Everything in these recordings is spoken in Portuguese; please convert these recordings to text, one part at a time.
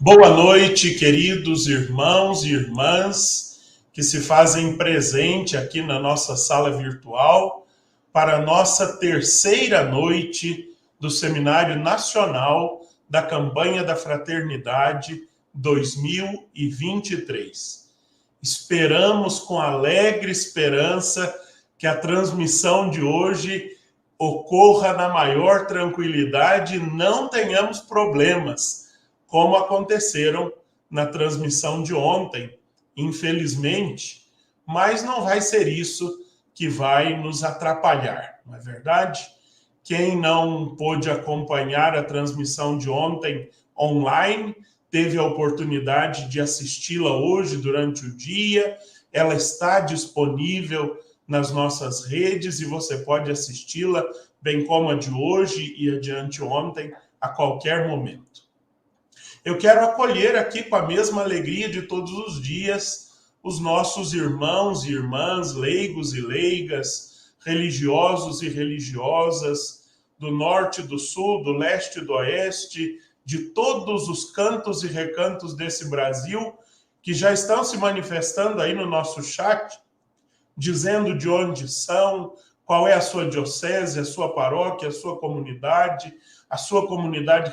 Boa noite, queridos irmãos e irmãs que se fazem presente aqui na nossa sala virtual para a nossa terceira noite do Seminário Nacional da Campanha da Fraternidade 2023. Esperamos com alegre esperança que a transmissão de hoje ocorra na maior tranquilidade e não tenhamos problemas, como aconteceram na transmissão de ontem, infelizmente, mas não vai ser isso que vai nos atrapalhar, não é verdade? Quem não pôde acompanhar a transmissão de ontem online, teve a oportunidade de assisti-la hoje durante o dia, ela está disponível nas nossas redes e você pode assisti-la, bem como a de hoje e a de anteontem, a qualquer momento. Eu quero acolher aqui com a mesma alegria de todos os dias os nossos irmãos e irmãs, leigos e leigas, religiosos e religiosas, do norte, do sul, do leste e do oeste, de todos os cantos e recantos desse Brasil, que já estão se manifestando aí no nosso chat, dizendo de onde são, qual é a sua diocese, a sua paróquia, a sua comunidade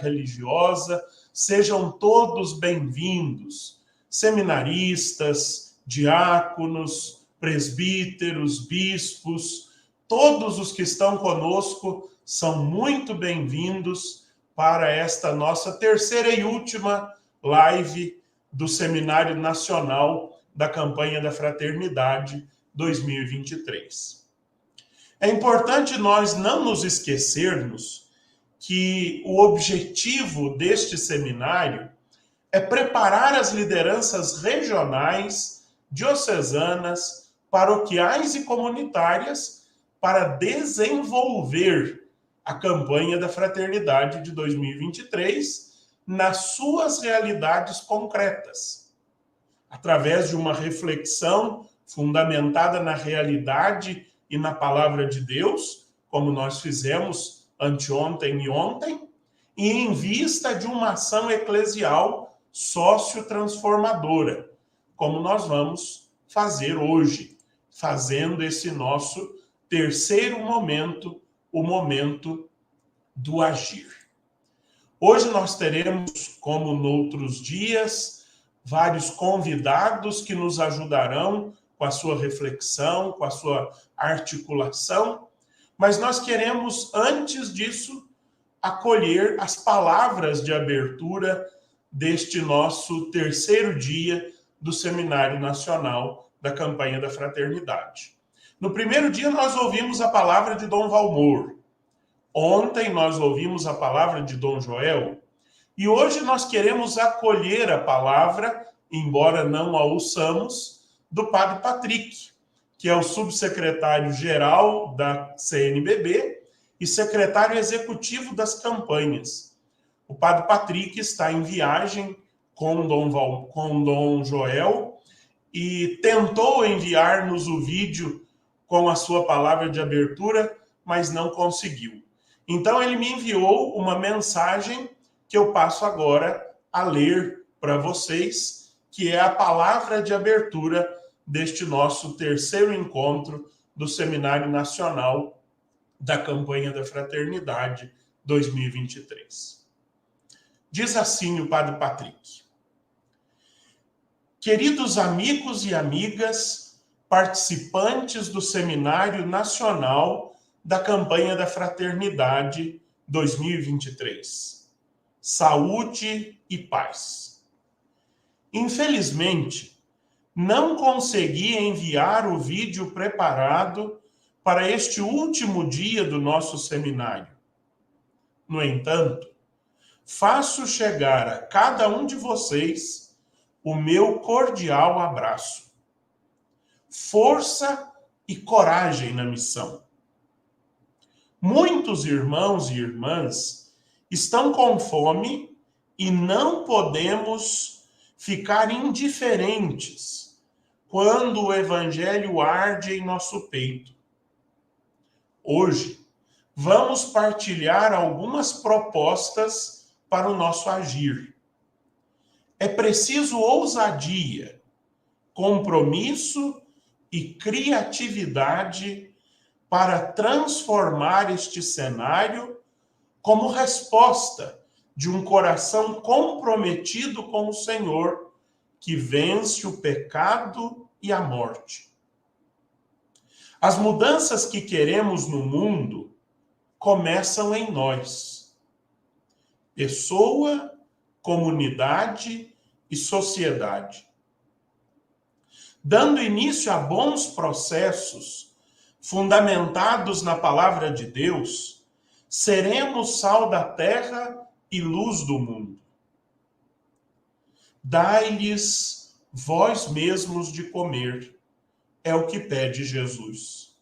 religiosa. Sejam todos bem-vindos, seminaristas, diáconos, presbíteros, bispos, todos os que estão conosco são muito bem-vindos para esta nossa terceira e última live do Seminário Nacional da Campanha da Fraternidade 2023. É importante nós não nos esquecermos que o objetivo deste seminário é preparar as lideranças regionais, diocesanas, paroquiais e comunitárias para desenvolver a campanha da Fraternidade de 2023 nas suas realidades concretas, através de uma reflexão fundamentada na realidade e na palavra de Deus, como nós fizemos anteontem e ontem, e em vista de uma ação eclesial sócio-transformadora, como nós vamos fazer hoje, fazendo esse nosso terceiro momento, o momento do agir. Hoje nós teremos, como noutros dias, vários convidados que nos ajudarão com a sua reflexão, com a sua articulação, mas nós queremos, antes disso, acolher as palavras de abertura deste nosso terceiro dia do Seminário Nacional da Campanha da Fraternidade. No primeiro dia nós ouvimos a palavra de Dom Valmor, ontem nós ouvimos a palavra de Dom Joel, e hoje nós queremos acolher a palavra, embora não a ouçamos, do Padre Patrick, que é o subsecretário-geral da CNBB e secretário executivo das campanhas. O Padre Patrick está em viagem com Dom Joel e tentou enviar-nos o vídeo com a sua palavra de abertura, mas não conseguiu. Então ele me enviou uma mensagem que eu passo agora a ler para vocês, que é a palavra de abertura deste nosso terceiro encontro do Seminário Nacional da Campanha da Fraternidade 2023. Diz assim o Padre Patrick: queridos amigos e amigas, participantes do Seminário Nacional da Campanha da Fraternidade 2023, saúde e paz. Infelizmente, não consegui enviar o vídeo preparado para este último dia do nosso seminário. No entanto, faço chegar a cada um de vocês o meu cordial abraço. Força e coragem na missão. Muitos irmãos e irmãs estão com fome e não podemos ficar indiferentes quando o evangelho arde em nosso peito. Hoje, vamos partilhar algumas propostas para o nosso agir. É preciso ousadia, compromisso e criatividade para transformar este cenário como resposta de um coração comprometido com o Senhor, que vence o pecado e a morte. As mudanças que queremos no mundo começam em nós. Pessoa, comunidade e sociedade. Dando início a bons processos fundamentados na palavra de Deus, seremos sal da terra e luz do mundo. Dai-lhes vós mesmos de comer, é o que pede Jesus.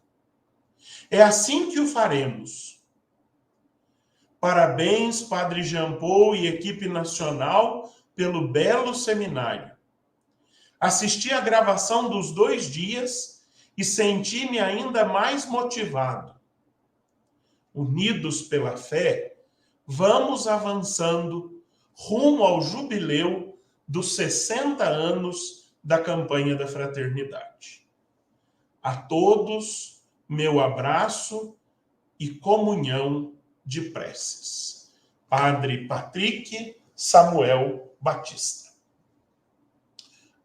É assim que o faremos. Parabéns, Padre Jean Paul e equipe nacional, pelo belo seminário. Assisti à gravação dos 2 dias e senti-me ainda mais motivado. Unidos pela fé, vamos avançando rumo ao jubileu dos 60 anos da campanha da fraternidade. A todos, meu abraço e comunhão de preces. Padre Patrick Samuel Batista.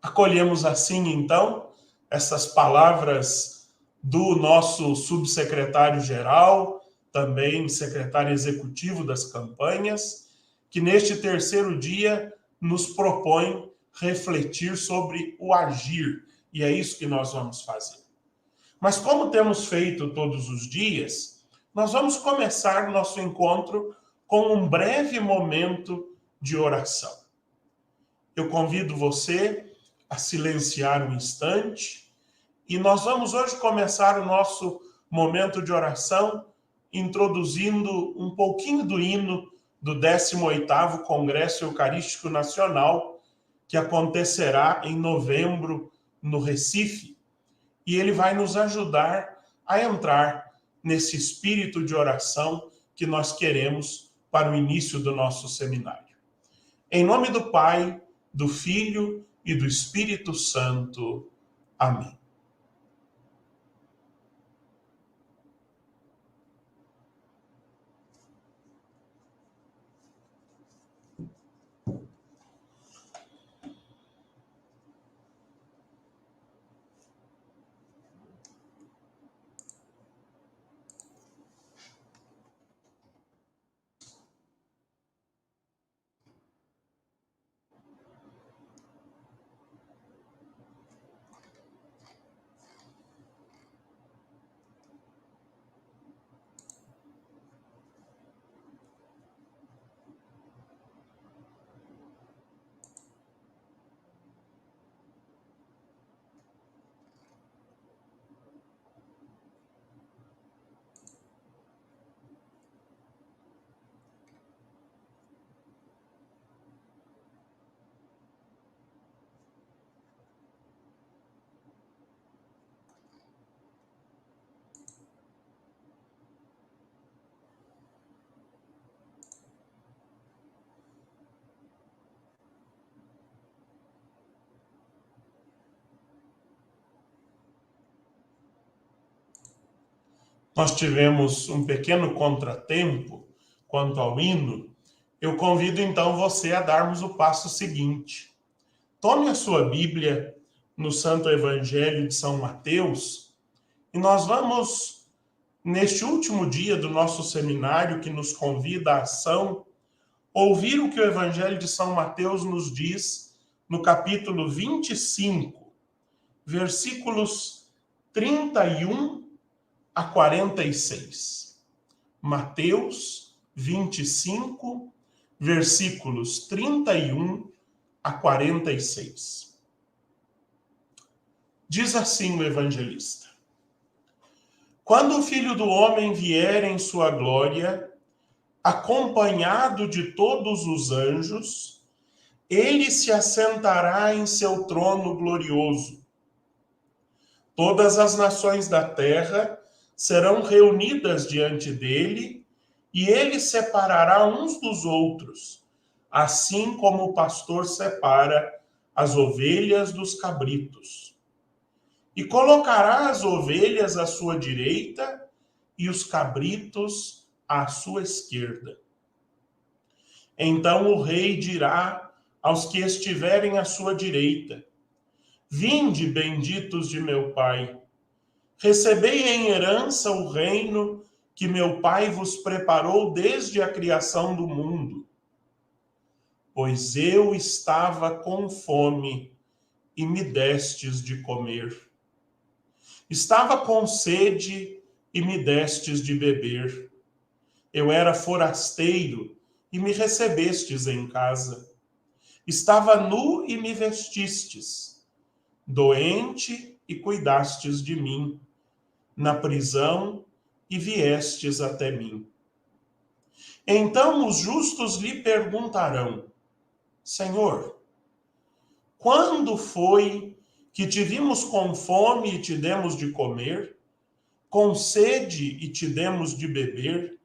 Acolhemos assim, então, essas palavras do nosso subsecretário-geral, também secretário executivo das campanhas, que neste terceiro dia nos propõe refletir sobre o agir, e é isso que nós vamos fazer. Mas como temos feito todos os dias, nós vamos começar nosso encontro com um breve momento de oração. Eu convido você a silenciar um instante e nós vamos hoje começar o nosso momento de oração introduzindo um pouquinho do hino do 18º Congresso Eucarístico Nacional, que acontecerá em novembro no Recife, e ele vai nos ajudar a entrar nesse espírito de oração que nós queremos para o início do nosso seminário. Em nome do Pai, do Filho e do Espírito Santo. Amém. nós tivemos um pequeno contratempo quanto ao hino, eu convido então você a darmos o passo seguinte. Tome a sua Bíblia no Santo Evangelho de São Mateus e nós vamos, neste último dia do nosso seminário que nos convida à ação, ouvir o que o Evangelho de São Mateus nos diz no capítulo 25, versículos 31 a 46. Mateus 25, versículos 31 a 46. Diz assim o evangelista: Quando o Filho do Homem vier em sua glória, acompanhado de todos os anjos, ele se assentará em seu trono glorioso. Todas as nações da terra serão reunidas diante dele, e ele separará uns dos outros, assim como o pastor separa as ovelhas dos cabritos. E colocará as ovelhas à sua direita e os cabritos à sua esquerda. Então o rei dirá aos que estiverem à sua direita: Vinde, benditos de meu Pai, recebei em herança o reino que meu Pai vos preparou desde a criação do mundo. Pois eu estava com fome e me destes de comer. Estava com sede e me destes de beber. Eu era forasteiro e me recebestes em casa. Estava nu e me vestistes. Doente e cuidastes de mim. Na prisão e viestes até mim. Então os justos lhe perguntarão: Senhor, quando foi que te vimos com fome e te demos de comer, com sede e te demos de beber?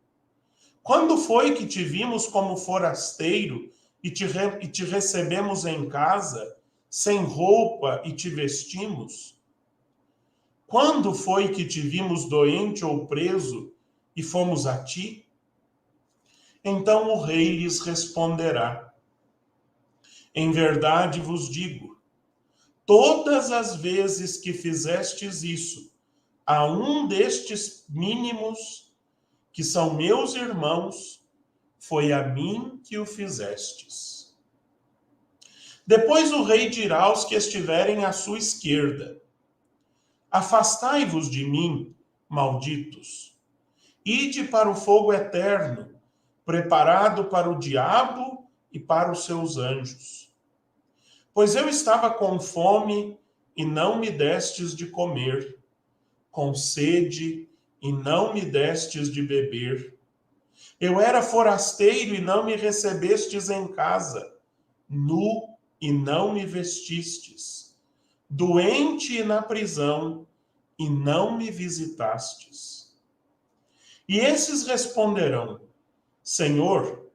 Quando foi que te vimos como forasteiro e te recebemos em casa, sem roupa e te vestimos? Quando foi que te vimos doente ou preso e fomos a ti? Então o rei lhes responderá: Em verdade vos digo, todas as vezes que fizestes isso a um destes mínimos, que são meus irmãos, foi a mim que o fizestes. Depois o rei dirá aos que estiverem à sua esquerda: Afastai-vos de mim, malditos. Ide para o fogo eterno, preparado para o diabo e para os seus anjos. Pois eu estava com fome e não me destes de comer, com sede e não me destes de beber. Eu era forasteiro e não me recebestes em casa, nu e não me vestistes, doente e na prisão e não me visitastes. E esses responderão: Senhor,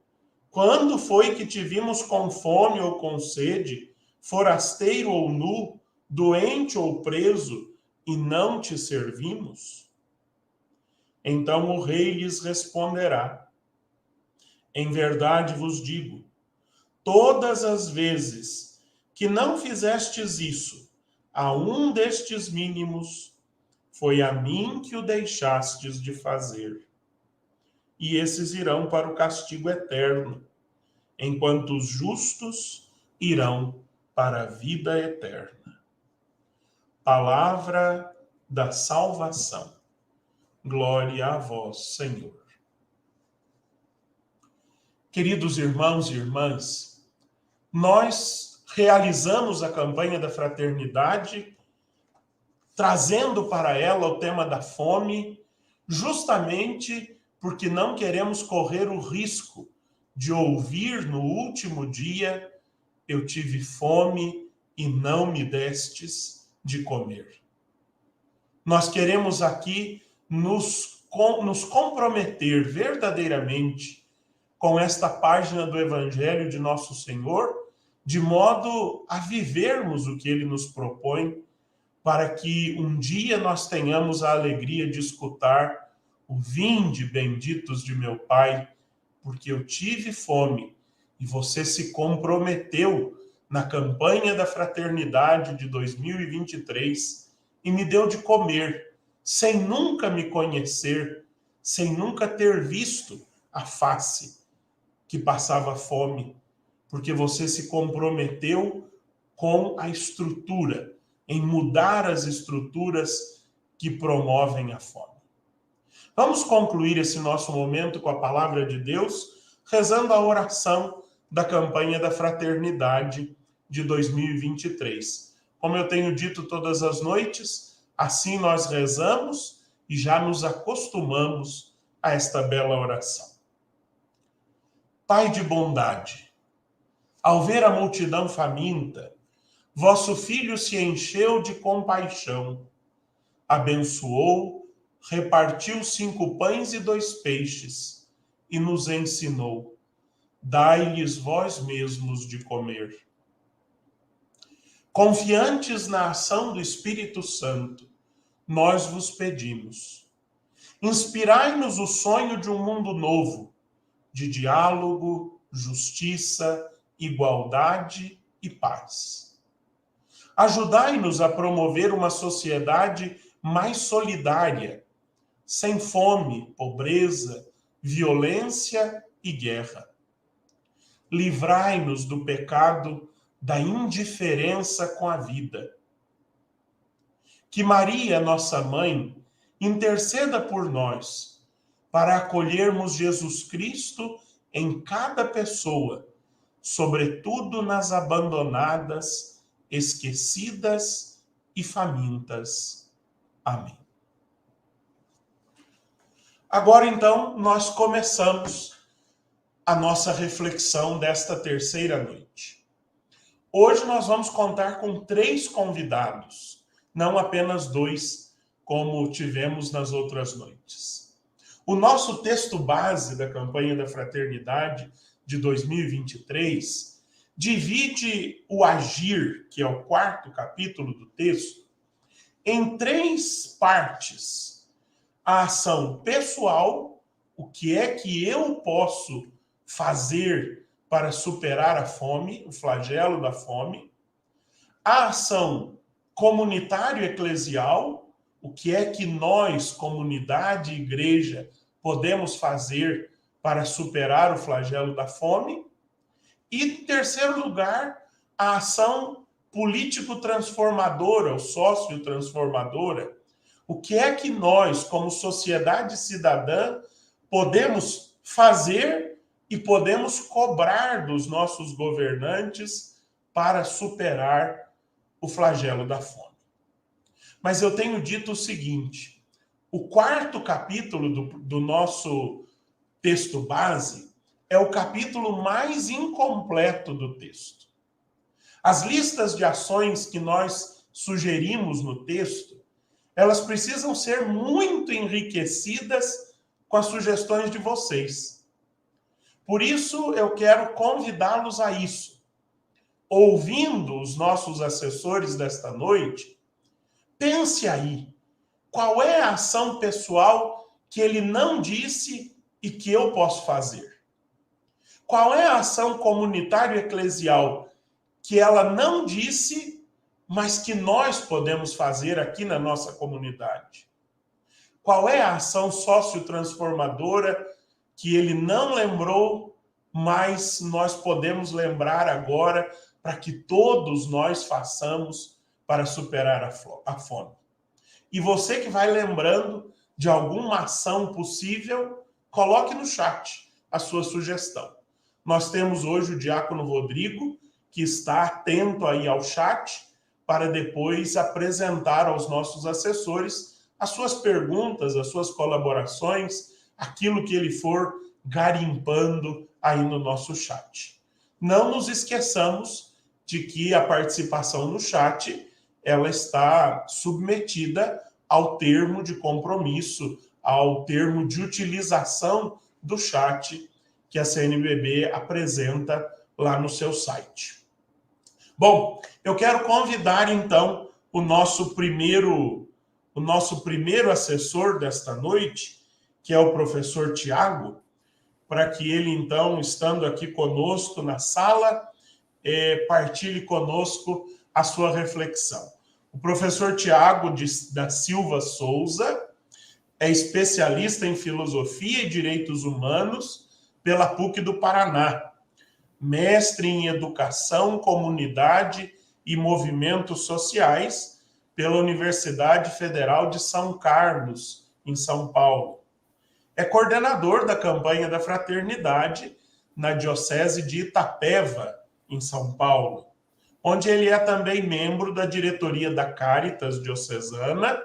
quando foi que te vimos com fome ou com sede, forasteiro ou nu, doente ou preso, e não te servimos? Então o rei lhes responderá: Em verdade vos digo, todas as vezes que não fizestes isso a um destes mínimos, foi a mim que o deixastes de fazer. E esses irão para o castigo eterno, enquanto os justos irão para a vida eterna. Palavra da salvação. Glória a vós, Senhor. Queridos irmãos e irmãs, nós realizamos a campanha da fraternidade, trazendo para ela o tema da fome, justamente porque não queremos correr o risco de ouvir no último dia: eu tive fome e não me destes de comer. Nós queremos aqui nos comprometer verdadeiramente com esta página do Evangelho de Nosso Senhor, de modo a vivermos o que Ele nos propõe, para que um dia nós tenhamos a alegria de escutar o vinde, benditos de meu Pai, porque eu tive fome e você se comprometeu na campanha da fraternidade de 2023 e me deu de comer, sem nunca me conhecer, sem nunca ter visto a face que passava fome, porque você se comprometeu com a estrutura, em mudar as estruturas que promovem a fome. Vamos concluir esse nosso momento com a palavra de Deus, rezando a oração da campanha da fraternidade de 2023. Como eu tenho dito todas as noites, assim nós rezamos e já nos acostumamos a esta bela oração. Pai de bondade, ao ver a multidão faminta, vosso Filho se encheu de compaixão, abençoou, repartiu 5 pães e 2 peixes e nos ensinou: dai-lhes vós mesmos de comer. Confiantes na ação do Espírito Santo, nós vos pedimos: inspirai-nos o sonho de um mundo novo, de diálogo, justiça, igualdade e paz. Ajudai-nos a promover uma sociedade mais solidária, sem fome, pobreza, violência e guerra. Livrai-nos do pecado da indiferença com a vida. Que Maria, nossa mãe, interceda por nós, para acolhermos Jesus Cristo em cada pessoa, sobretudo nas abandonadas, esquecidas e famintas. Amém. Agora, então, nós começamos a nossa reflexão desta terceira noite. Hoje nós vamos contar com 3 convidados, não apenas 2, como tivemos nas outras noites. O nosso texto base da campanha da fraternidade de 2023 divide o agir, que é o 4º capítulo do texto, em 3 partes. A ação pessoal, o que é que eu posso fazer para superar a fome, o flagelo da fome. A ação comunitário-eclesial, o que é que nós, comunidade e igreja, podemos fazer para superar o flagelo da fome. E, em terceiro lugar, a ação político-transformadora, ou sócio-transformadora. O que é que nós, como sociedade cidadã, podemos fazer e podemos cobrar dos nossos governantes para superar o flagelo da fome. Mas eu tenho dito o seguinte: o 4º capítulo do nosso texto base é o capítulo mais incompleto do texto. As listas de ações que nós sugerimos no texto, elas precisam ser muito enriquecidas com as sugestões de vocês. Por isso, eu quero convidá-los a isso. Ouvindo os nossos assessores desta noite, pense aí, qual é a ação pessoal que ele não disse e que eu posso fazer? Qual é a ação comunitário-eclesial que ela não disse, mas que nós podemos fazer aqui na nossa comunidade? Qual é a ação sociotransformadora que ele não lembrou, mas nós podemos lembrar agora para que todos nós façamos para superar a fome? E você que vai lembrando de alguma ação possível, coloque no chat a sua sugestão. Nós temos hoje o diácono Rodrigo, que está atento aí ao chat, para depois apresentar aos nossos assessores as suas perguntas, as suas colaborações, aquilo que ele for garimpando aí no nosso chat. Não nos esqueçamos de que a participação no chat, ela está submetida ao termo de compromisso, ao termo de utilização do chat que a CNBB apresenta lá no seu site. Bom, eu quero convidar então o nosso primeiro assessor desta noite, que é o professor Tiago, para que ele, então, estando aqui conosco na sala, partilhe conosco a sua reflexão. O professor Tiago da Silva Souza é especialista em filosofia e direitos humanos pela PUC do Paraná, mestre em educação, comunidade e movimentos sociais pela Universidade Federal de São Carlos, em São Paulo. É coordenador da campanha da fraternidade na Diocese de Itapeva, em São Paulo, onde ele é também membro da diretoria da Caritas Diocesana,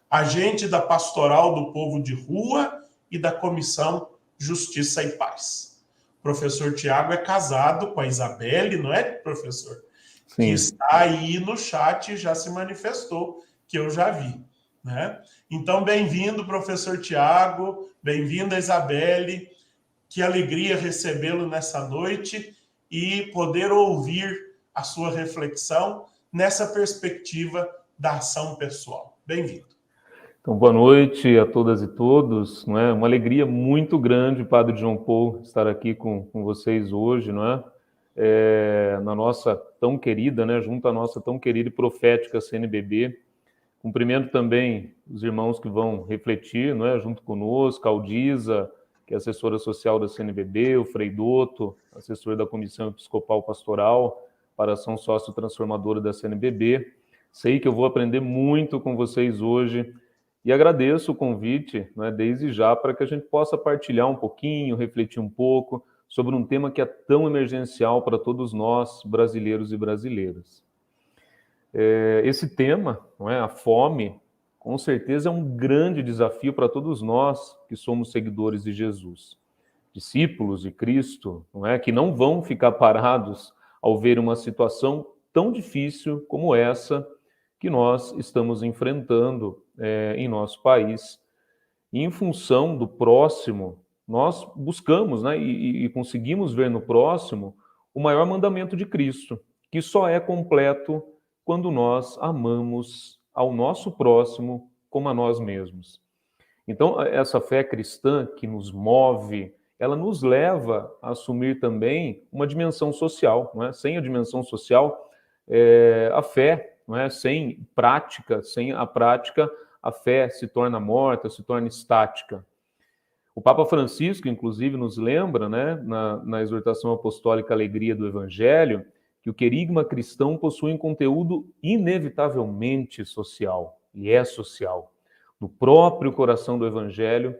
agente da Pastoral do Povo de Rua e da Comissão Justiça e Paz. O professor Tiago é casado com a Isabelle, não é, professor? Sim. Que está aí no chat e já se manifestou, que eu já vi, né? Então, bem-vindo, professor Tiago, bem-vinda, Isabelle. Que alegria recebê-lo nessa noite e poder ouvir a sua reflexão nessa perspectiva da ação pessoal. Bem-vindo. Então, boa noite a todas e todos. Não é uma alegria muito grande, Padre João Paul, estar aqui com vocês hoje, não é? Na nossa tão querida, né, junto à nossa tão querida e profética CNBB. Cumprimento também os irmãos que vão refletir, não é, junto conosco, a Aldisa, que é assessora social da CNBB, o Frei Dotto, assessor da Comissão Episcopal Pastoral para a Ação Sócio-Transformadora da CNBB. Sei que eu vou aprender muito com vocês hoje e agradeço o convite, né, desde já, para que a gente possa partilhar um pouquinho, refletir um pouco sobre um tema que é tão emergencial para todos nós, brasileiros e brasileiras. Esse tema, não é, a fome, com certeza é um grande desafio para todos nós que somos seguidores de Jesus, discípulos de Cristo, não é, que não vão ficar parados ao ver uma situação tão difícil como essa que nós estamos enfrentando em nosso país. E em função do próximo, nós buscamos, né, e conseguimos ver no próximo o maior mandamento de Cristo, que só é completo quando nós amamos ao nosso próximo como a nós mesmos. Então, essa fé cristã que nos move, ela nos leva a assumir também uma dimensão social, não é? Sem a dimensão social, a fé, não é? Sem prática, sem a prática, a fé se torna morta, se torna estática. O Papa Francisco, inclusive, nos lembra, né, na exortação apostólica Alegria do Evangelho, que o querigma cristão possui um conteúdo inevitavelmente social, e é social. No próprio coração do Evangelho,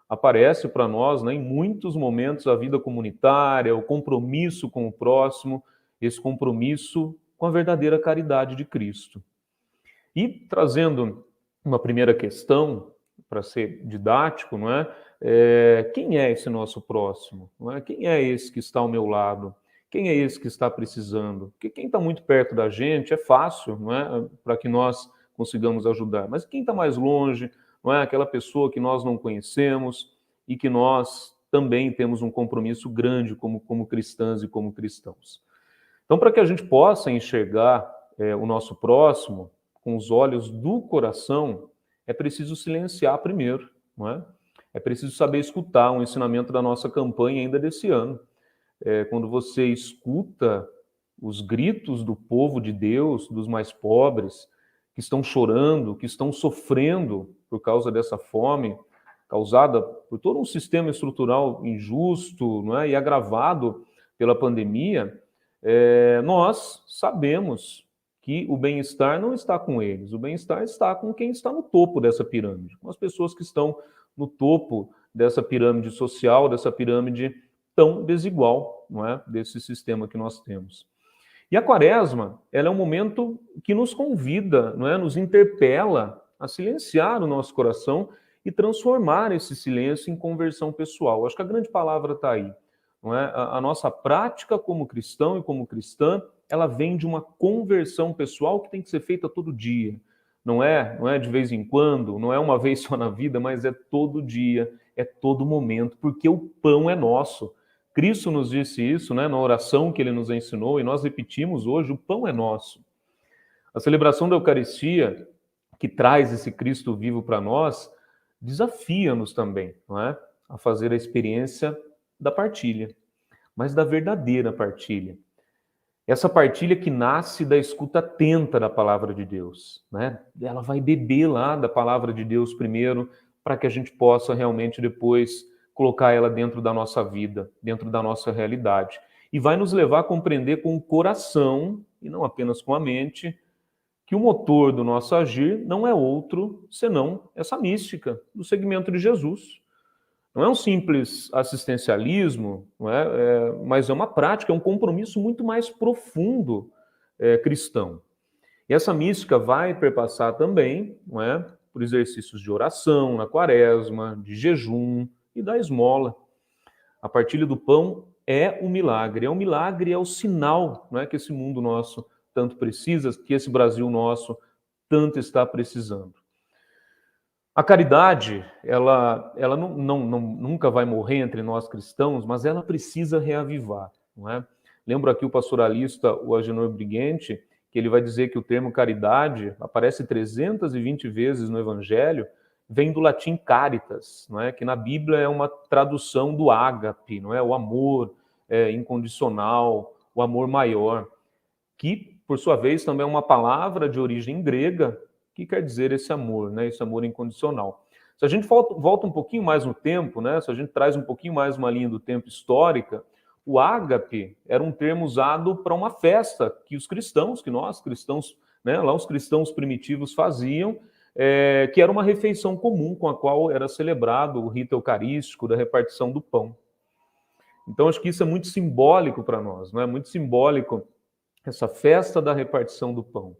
aparece para nós, né, em muitos momentos, a vida comunitária, o compromisso com o próximo, esse compromisso com a verdadeira caridade de Cristo. E trazendo uma primeira questão, para ser didático, não é? Quem é esse nosso próximo? Não é? Quem é esse que está ao meu lado? Quem é esse que está precisando? Porque quem está muito perto da gente é fácil, não é? Para que nós consigamos ajudar. Mas quem está mais longe, não é? Aquela pessoa que nós não conhecemos e que nós também temos um compromisso grande como cristãs e como cristãos. Então, para que a gente possa enxergar o nosso próximo com os olhos do coração, é preciso silenciar primeiro, não é? É preciso saber escutar um ensinamento da nossa campanha ainda desse ano. Quando você escuta os gritos do povo de Deus, dos mais pobres, que estão chorando, que estão sofrendo por causa dessa fome, causada por todo um sistema estrutural injusto, não é? E agravado pela pandemia, nós sabemos que o bem-estar não está com eles, o bem-estar está com quem está no topo dessa pirâmide, com as pessoas que estão no topo dessa pirâmide social, dessa pirâmide tão desigual, não é? Desse sistema que nós temos. E a Quaresma, ela é um momento que nos convida, não é? Nos interpela a silenciar o nosso coração e transformar esse silêncio em conversão pessoal. Acho que a grande palavra está aí, não é? A nossa prática como cristão e como cristã, ela vem de uma conversão pessoal que tem que ser feita todo dia. Não é de vez em quando, não é uma vez só na vida, mas é todo dia, é todo momento, porque o pão é nosso. Cristo nos disse isso, né, na oração que ele nos ensinou, e nós repetimos hoje, o pão é nosso. A celebração da Eucaristia, que traz esse Cristo vivo para nós, desafia-nos também, não é? A fazer a experiência da partilha, mas da verdadeira partilha. Essa partilha que nasce da escuta atenta da palavra de Deus, né? Ela vai beber lá da palavra de Deus primeiro, para que a gente possa realmente depois colocar ela dentro da nossa vida, dentro da nossa realidade. E vai nos levar a compreender com o coração, e não apenas com a mente, que o motor do nosso agir não é outro senão essa mística do segmento de Jesus. Não é um simples assistencialismo, não é? Mas é uma prática, é um compromisso muito mais profundo cristão. E essa mística vai perpassar também, não é? Por exercícios de oração, na quaresma, de jejum e da esmola. A partilha do pão é um milagre, é o sinal, não é, que esse mundo nosso tanto precisa, que esse Brasil nosso tanto está precisando. A caridade, ela nunca vai morrer entre nós cristãos, mas ela precisa reavivar, não é? Lembro aqui o pastoralista, o Agenor Briguente, que ele vai dizer que o termo caridade aparece 320 vezes no Evangelho, vem do latim caritas, não é? Que na Bíblia é uma tradução do ágape, não é? O amor incondicional, o amor maior, que, por sua vez, também é uma palavra de origem grega, que quer dizer esse amor, né? Esse amor incondicional. Se a gente volta um pouquinho mais no tempo, né? Se a gente traz um pouquinho mais uma linha do tempo histórica, o ágape era um termo usado para uma festa que os cristãos, que nós cristãos, né? Lá os cristãos primitivos faziam, que era uma refeição comum com a qual era celebrado o rito eucarístico da repartição do pão. Então, acho que isso é muito simbólico para nós, não é? Muito simbólico essa festa da repartição do pão.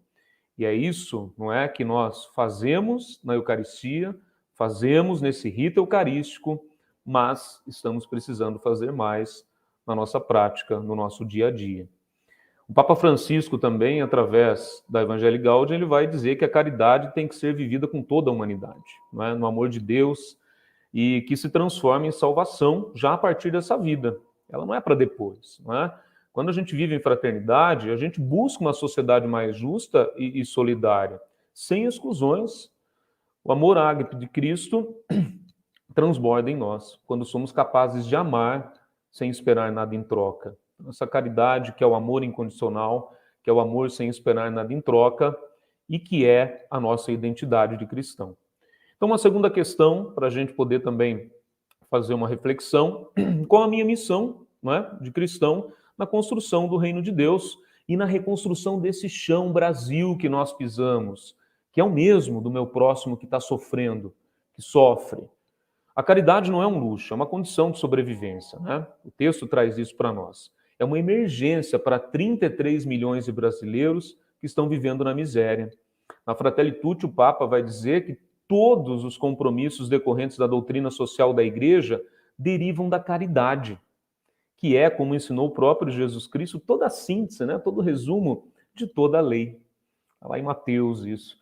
E é isso, não é, que nós fazemos na Eucaristia, fazemos nesse rito eucarístico, mas estamos precisando fazer mais na nossa prática, no nosso dia a dia. O Papa Francisco também, através da Evangelii Gaudium, ele vai dizer que a caridade tem que ser vivida com toda a humanidade, não é? No amor de Deus, e que se transforma em salvação já a partir dessa vida. Ela não é para depois, não é? Quando a gente vive em fraternidade, a gente busca uma sociedade mais justa e solidária, sem exclusões. O amor ágape de Cristo transborda em nós, quando somos capazes de amar sem esperar nada em troca. Essa caridade, que é o amor incondicional, que é o amor sem esperar nada em troca, e que é a nossa identidade de cristão. Então, uma segunda questão, para a gente poder também fazer uma reflexão, qual a minha missão, não é, de cristão, na construção do reino de Deus e na reconstrução desse chão Brasil que nós pisamos, que é o mesmo do meu próximo que está sofrendo, que sofre. A caridade não é um luxo, é uma condição de sobrevivência, né? O texto traz isso para nós. É uma emergência para 33 milhões de brasileiros que estão vivendo na miséria. Na Fratelli Tutti, o Papa vai dizer que todos os compromissos decorrentes da doutrina social da Igreja derivam da caridade, que é, como ensinou o próprio Jesus Cristo, toda a síntese, né? Todo o resumo de toda a lei. Está lá em Mateus isso.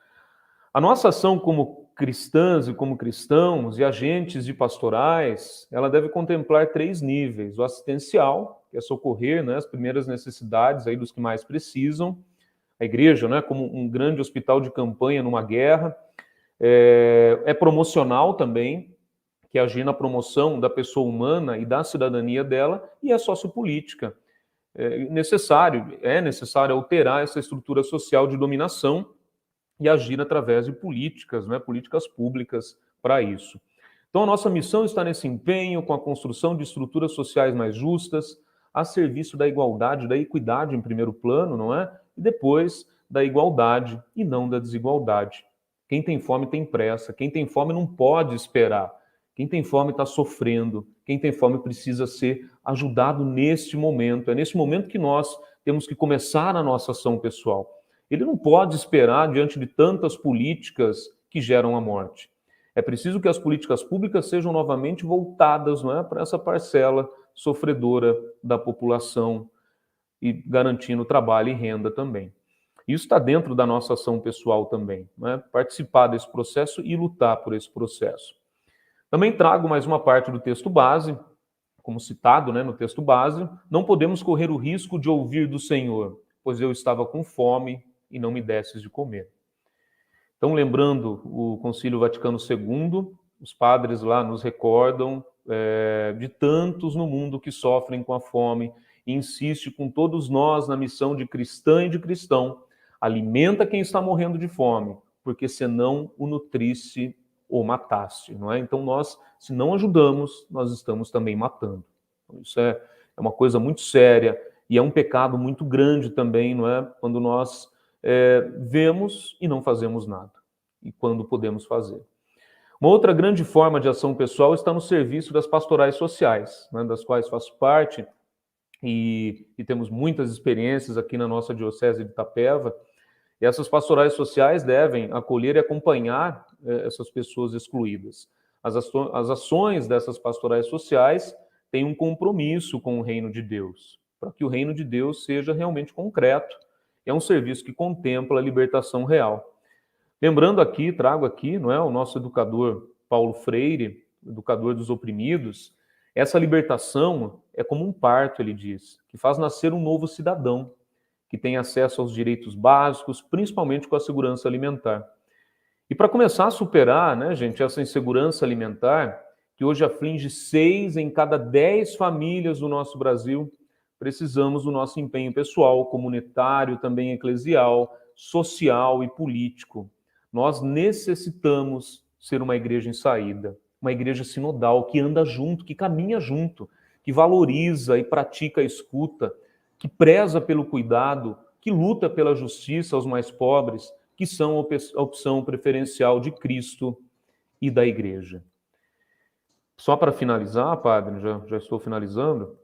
A nossa ação como cristãs e como cristãos e agentes de pastorais, ela deve contemplar 3 níveis. O assistencial, que é socorrer, né, as primeiras necessidades aí dos que mais precisam. A igreja, né, como um grande hospital de campanha numa guerra. É promocional também, que é agir na promoção da pessoa humana e da cidadania dela, e é sociopolítica. É necessário alterar essa estrutura social de dominação e agir através de políticas, né, políticas públicas para isso. Então, a nossa missão está nesse empenho com a construção de estruturas sociais mais justas, a serviço da igualdade, da equidade em primeiro plano, não é? E depois da igualdade e não da desigualdade. Quem tem fome tem pressa, quem tem fome não pode esperar. Quem tem fome está sofrendo, quem tem fome precisa ser ajudado neste momento. É nesse momento que nós temos que começar a nossa ação pessoal. Ele não pode esperar diante de tantas políticas que geram a morte. É preciso que as políticas públicas sejam novamente voltadas, não é, para essa parcela sofredora da população e garantindo trabalho e renda também. Isso está dentro da nossa ação pessoal também, não é? Participar desse processo e lutar por esse processo. Também trago mais uma parte do texto base, como citado, né, no texto base. Não podemos correr o risco de ouvir do Senhor, pois eu estava com fome e não me desses de comer. Então, lembrando o Concílio Vaticano II, os padres lá nos recordam de tantos no mundo que sofrem com a fome, e insiste com todos nós na missão de cristã e de cristão: alimenta quem está morrendo de fome, porque senão o nutrisse ou mataste, não é? Então nós, se não ajudamos, nós estamos também matando. Então, isso é uma coisa muito séria e é um pecado muito grande também, não é? Quando nós vemos e não fazemos nada, e quando podemos fazer. Uma outra grande forma de ação pessoal está no serviço das pastorais sociais, né, das quais faço parte, e temos muitas experiências aqui na nossa Diocese de Itapeva. E essas pastorais sociais devem acolher e acompanhar essas pessoas excluídas. As ações dessas pastorais sociais têm um compromisso com o reino de Deus, para que o reino de Deus seja realmente concreto. É um serviço que contempla a libertação real. Lembrando aqui, trago aqui, não é, o nosso educador Paulo Freire, educador dos oprimidos. Essa libertação é como um parto, ele diz, que faz nascer um novo cidadão, que tem acesso aos direitos básicos, principalmente com a segurança alimentar. E para começar a superar, né, gente, essa insegurança alimentar, que hoje aflige 6 em cada 10 famílias do nosso Brasil, precisamos do nosso empenho pessoal, comunitário, também eclesial, social e político. Nós necessitamos ser uma igreja em saída, uma igreja sinodal, que anda junto, que caminha junto, que valoriza e pratica a escuta, que preza pelo cuidado, que luta pela justiça aos mais pobres, que são a opção preferencial de Cristo e da igreja. Só para finalizar, padre, já estou finalizando,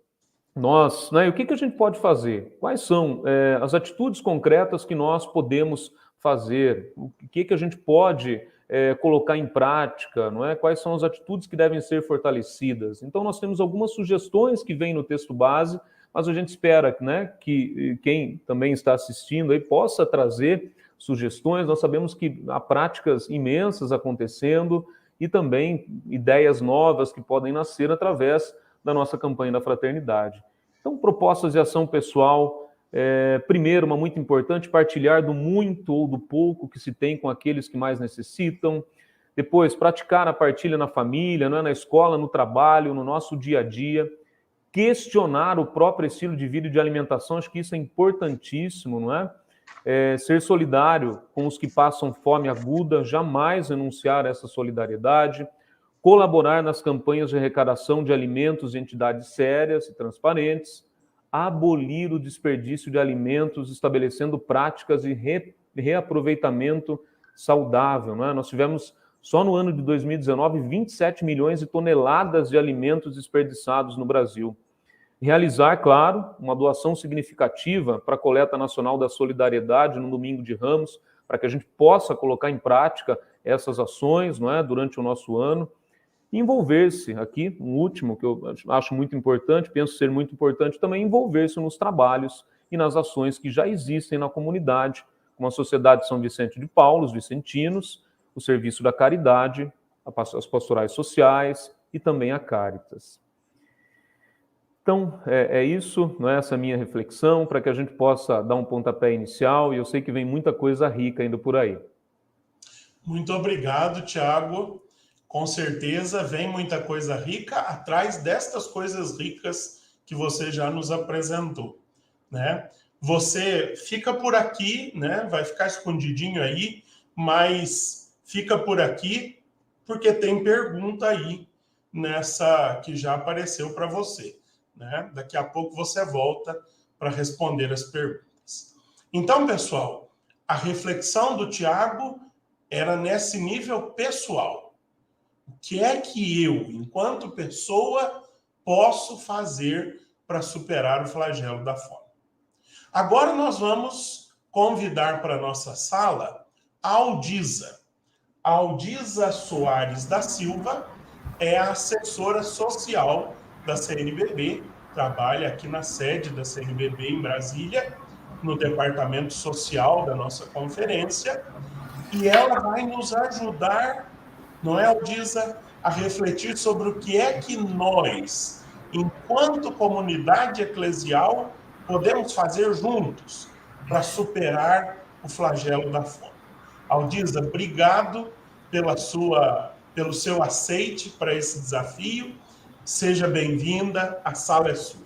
nós, né, o que a gente pode fazer? Quais são as atitudes concretas que nós podemos fazer? O que a gente pode colocar em prática? Não é? Quais são as atitudes que devem ser fortalecidas? Então, nós temos algumas sugestões que vêm no texto base, mas a gente espera, né, que quem também está assistindo aí possa trazer sugestões. Nós sabemos que há práticas imensas acontecendo e também ideias novas que podem nascer através da nossa campanha da fraternidade. Então, propostas de ação pessoal. Primeiro, uma muito importante, partilhar do muito ou do pouco que se tem com aqueles que mais necessitam. Depois, praticar a partilha na família, não é? Na escola, no trabalho, no nosso dia a dia. Questionar o próprio estilo de vida e de alimentação, acho que isso é importantíssimo, não é? Ser solidário com os que passam fome aguda, jamais renunciar a essa solidariedade. Colaborar nas campanhas de arrecadação de alimentos de entidades sérias e transparentes, abolir o desperdício de alimentos, estabelecendo práticas de reaproveitamento saudável. Não é? Nós tivemos, só no ano de 2019, 27 milhões de toneladas de alimentos desperdiçados no Brasil. Realizar, claro, uma doação significativa para a Coleta Nacional da Solidariedade no Domingo de Ramos, para que a gente possa colocar em prática essas ações, não é, durante o nosso ano. Envolver-se, aqui, um último que eu acho muito importante, penso ser muito importante também, envolver-se nos trabalhos e nas ações que já existem na comunidade, como a Sociedade São Vicente de Paulo, os vicentinos, o Serviço da Caridade, as pastorais sociais e também a Caritas. Então, é isso, não é essa minha reflexão, para que a gente possa dar um pontapé inicial, e eu sei que vem muita coisa rica ainda por aí. Muito obrigado, Tiago. Com certeza vem muita coisa rica atrás destas coisas ricas que você já nos apresentou, né? Você fica por aqui, né? Vai ficar escondidinho aí, mas fica por aqui porque tem pergunta aí nessa que já apareceu para você, né? Daqui a pouco você volta para responder as perguntas. Então, pessoal, a reflexão do Tiago era nesse nível pessoal. O que é que eu, enquanto pessoa, posso fazer para superar o flagelo da fome? Agora nós vamos convidar para a nossa sala a Aldisa. A Aldisa Soares da Silva é a assessora social da CNBB, trabalha aqui na sede da CNBB em Brasília, no departamento social da nossa conferência, e ela vai nos ajudar, não é, Aldisa, a refletir sobre o que é que nós, enquanto comunidade eclesial, podemos fazer juntos para superar o flagelo da fome. Aldisa, obrigado pela sua pelo seu aceite para esse desafio. Seja bem-vinda, a sala é sua.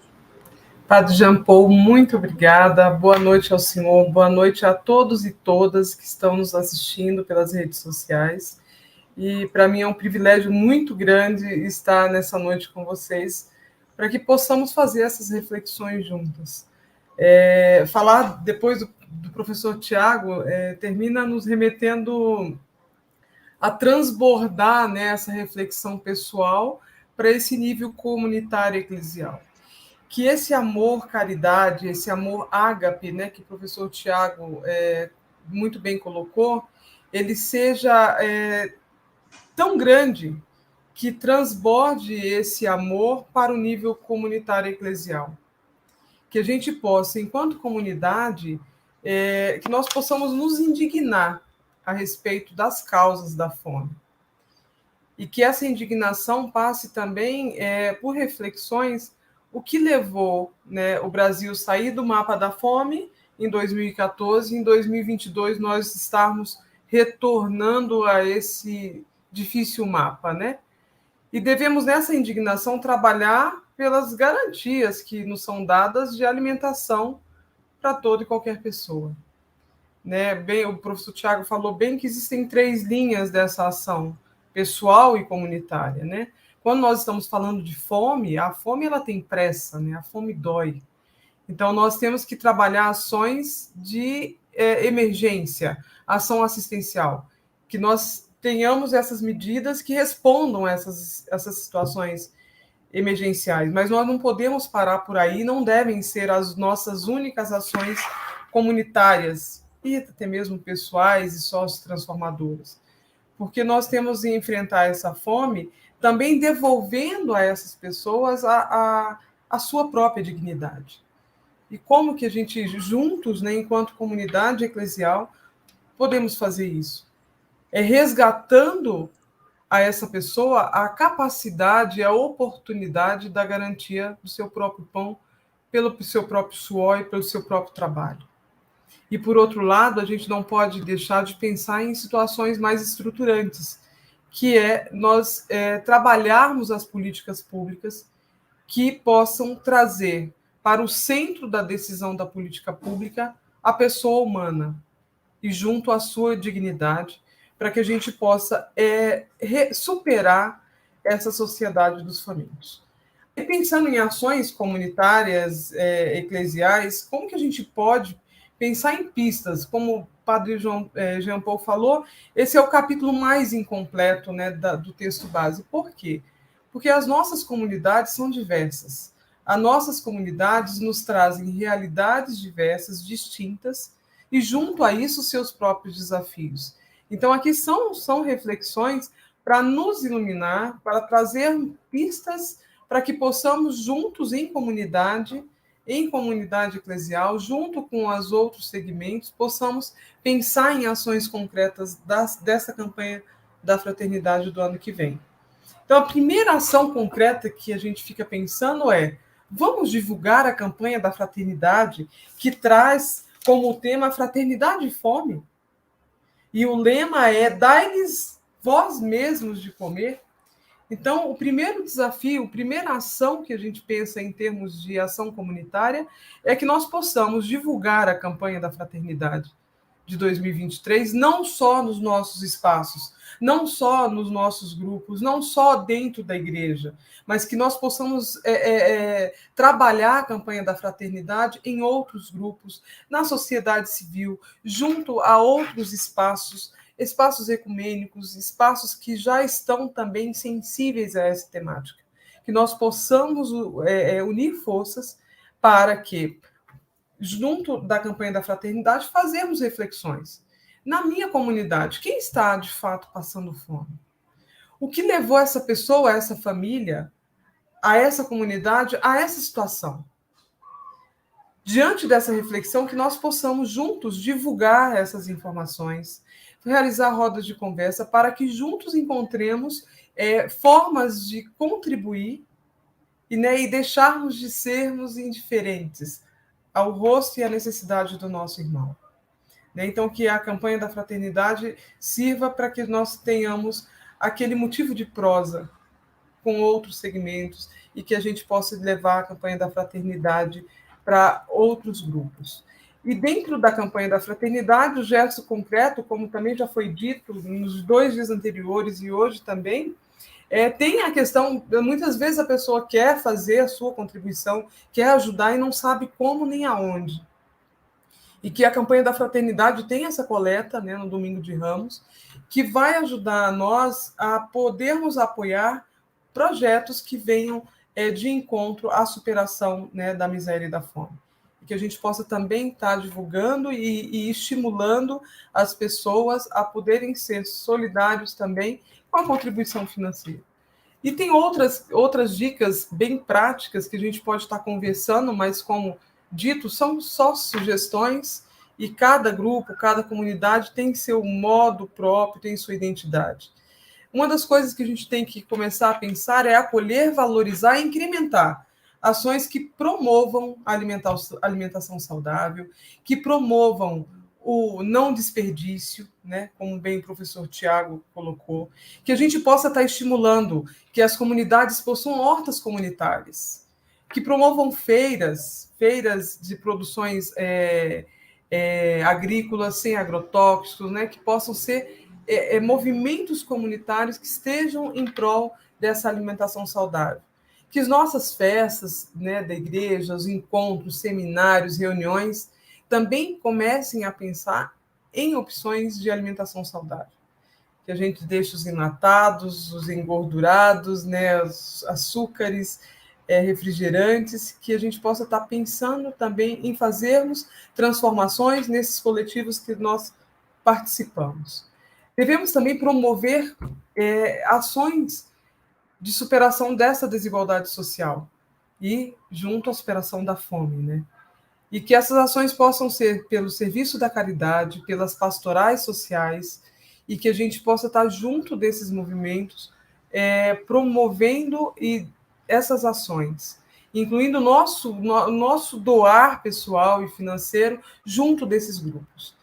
Padre Jean Paul, muito obrigada. Boa noite ao senhor, boa noite a todos e todas que estão nos assistindo pelas redes sociais. E para mim é um privilégio muito grande estar nessa noite com vocês, para que possamos fazer essas reflexões juntas. Falar depois do professor Tiago termina nos remetendo a transbordar, né, essa reflexão pessoal para esse nível comunitário eclesial. Que esse amor caridade, esse amor ágape, né, que o professor Tiago muito bem colocou, ele seja tão grande que transborde esse amor para o nível comunitário eclesial. Que a gente possa, enquanto comunidade, que nós possamos nos indignar a respeito das causas da fome. E que essa indignação passe também por reflexões o que levou, né, o Brasil a sair do mapa da fome em 2014, em 2022 nós estarmos retornando a esse difícil mapa, né? E devemos, nessa indignação, trabalhar pelas garantias que nos são dadas de alimentação para toda e qualquer pessoa. Né? Bem, o professor Tiago falou bem que existem 3 linhas dessa ação, pessoal e comunitária, né? Quando nós estamos falando de fome, a fome ela tem pressa, né? A fome dói. Então, nós temos que trabalhar ações de emergência, ação assistencial, que nós tenhamos essas medidas que respondam a essas situações emergenciais, mas nós não podemos parar por aí, não devem ser as nossas únicas ações comunitárias e até mesmo pessoais e sócio-transformadoras, porque nós temos que enfrentar essa fome também devolvendo a essas pessoas a sua própria dignidade. E como que a gente, juntos, né, enquanto comunidade eclesial, podemos fazer isso? Resgatando a essa pessoa a capacidade, a oportunidade da garantia do seu próprio pão, pelo seu próprio suor e pelo seu próprio trabalho. E, por outro lado, a gente não pode deixar de pensar em situações mais estruturantes, que nós trabalharmos as políticas públicas que possam trazer para o centro da decisão da política pública a pessoa humana e junto à sua dignidade, para que a gente possa superar essa sociedade dos famintos. E pensando em ações comunitárias, eclesiais, como que a gente pode pensar em pistas? Como o padre Jean Paul falou, esse é o capítulo mais incompleto, né, do texto base. Por quê? Porque as nossas comunidades são diversas. As nossas comunidades nos trazem realidades diversas, distintas, e junto a isso, seus próprios desafios. Então, aqui são reflexões para nos iluminar, para trazer pistas para que possamos juntos, em comunidade eclesial, junto com os outros segmentos, possamos pensar em ações concretas dessa campanha da fraternidade do ano que vem. Então, a primeira ação concreta que a gente fica pensando vamos divulgar a campanha da fraternidade, que traz como tema Fraternidade e Fome. E o lema dai-lhes vós mesmos de comer. Então, o primeiro desafio, a primeira ação que a gente pensa em termos de ação comunitária é que nós possamos divulgar a campanha da fraternidade de 2023, não só nos nossos espaços, não só nos nossos grupos, não só dentro da igreja, mas que nós possamos trabalhar a campanha da fraternidade em outros grupos, na sociedade civil, junto a outros espaços ecumênicos, espaços que já estão também sensíveis a essa temática. Que nós possamos unir forças para que, junto da campanha da fraternidade, fazermos reflexões. Na minha comunidade, quem está, de fato, passando fome? O que levou essa pessoa, essa família, a essa comunidade, a essa situação? Diante dessa reflexão, que nós possamos juntos divulgar essas informações, realizar rodas de conversa para que juntos encontremos formas de contribuir e deixarmos de sermos indiferentes ao rosto e à necessidade do nosso irmão. Então, que a campanha da fraternidade sirva para que nós tenhamos aquele motivo de prosa com outros segmentos e que a gente possa levar a campanha da fraternidade para outros grupos. E dentro da campanha da fraternidade, o gesto concreto, como também já foi dito nos 2 dias anteriores e hoje também, tem a questão, muitas vezes a pessoa quer fazer a sua contribuição, quer ajudar e não sabe como nem aonde. E que a campanha da fraternidade tem essa coleta, né, no Domingo de Ramos, que vai ajudar nós a podermos apoiar projetos que venham de encontro à superação, né, da miséria e da fome. E que a gente possa também estar divulgando e estimulando as pessoas a poderem ser solidários também com a contribuição financeira. E tem outras dicas bem práticas que a gente pode estar conversando, mas, como dito, são só sugestões e cada grupo, cada comunidade tem seu modo próprio, tem sua identidade. Uma das coisas que a gente tem que começar a pensar é acolher, valorizar e incrementar ações que promovam a alimentação saudável, que promovam o não desperdício, né, como bem o professor Tiago colocou, que a gente possa estar estimulando que as comunidades possuam hortas comunitárias, que promovam feiras de produções agrícolas sem agrotóxicos, né, que possam ser movimentos comunitários que estejam em prol dessa alimentação saudável. Que as nossas festas, né, da igreja, os encontros, seminários, reuniões, também comecem a pensar em opções de alimentação saudável. Que a gente deixe os enlatados, os engordurados, né, os açúcares, refrigerantes, que a gente possa estar pensando também em fazermos transformações nesses coletivos que nós participamos. Devemos também promover ações de superação dessa desigualdade social e junto à superação da fome, né? E que essas ações possam ser pelo serviço da caridade, pelas pastorais sociais, e que a gente possa estar junto desses movimentos, promovendo essas ações, incluindo o nosso doar pessoal e financeiro junto desses grupos.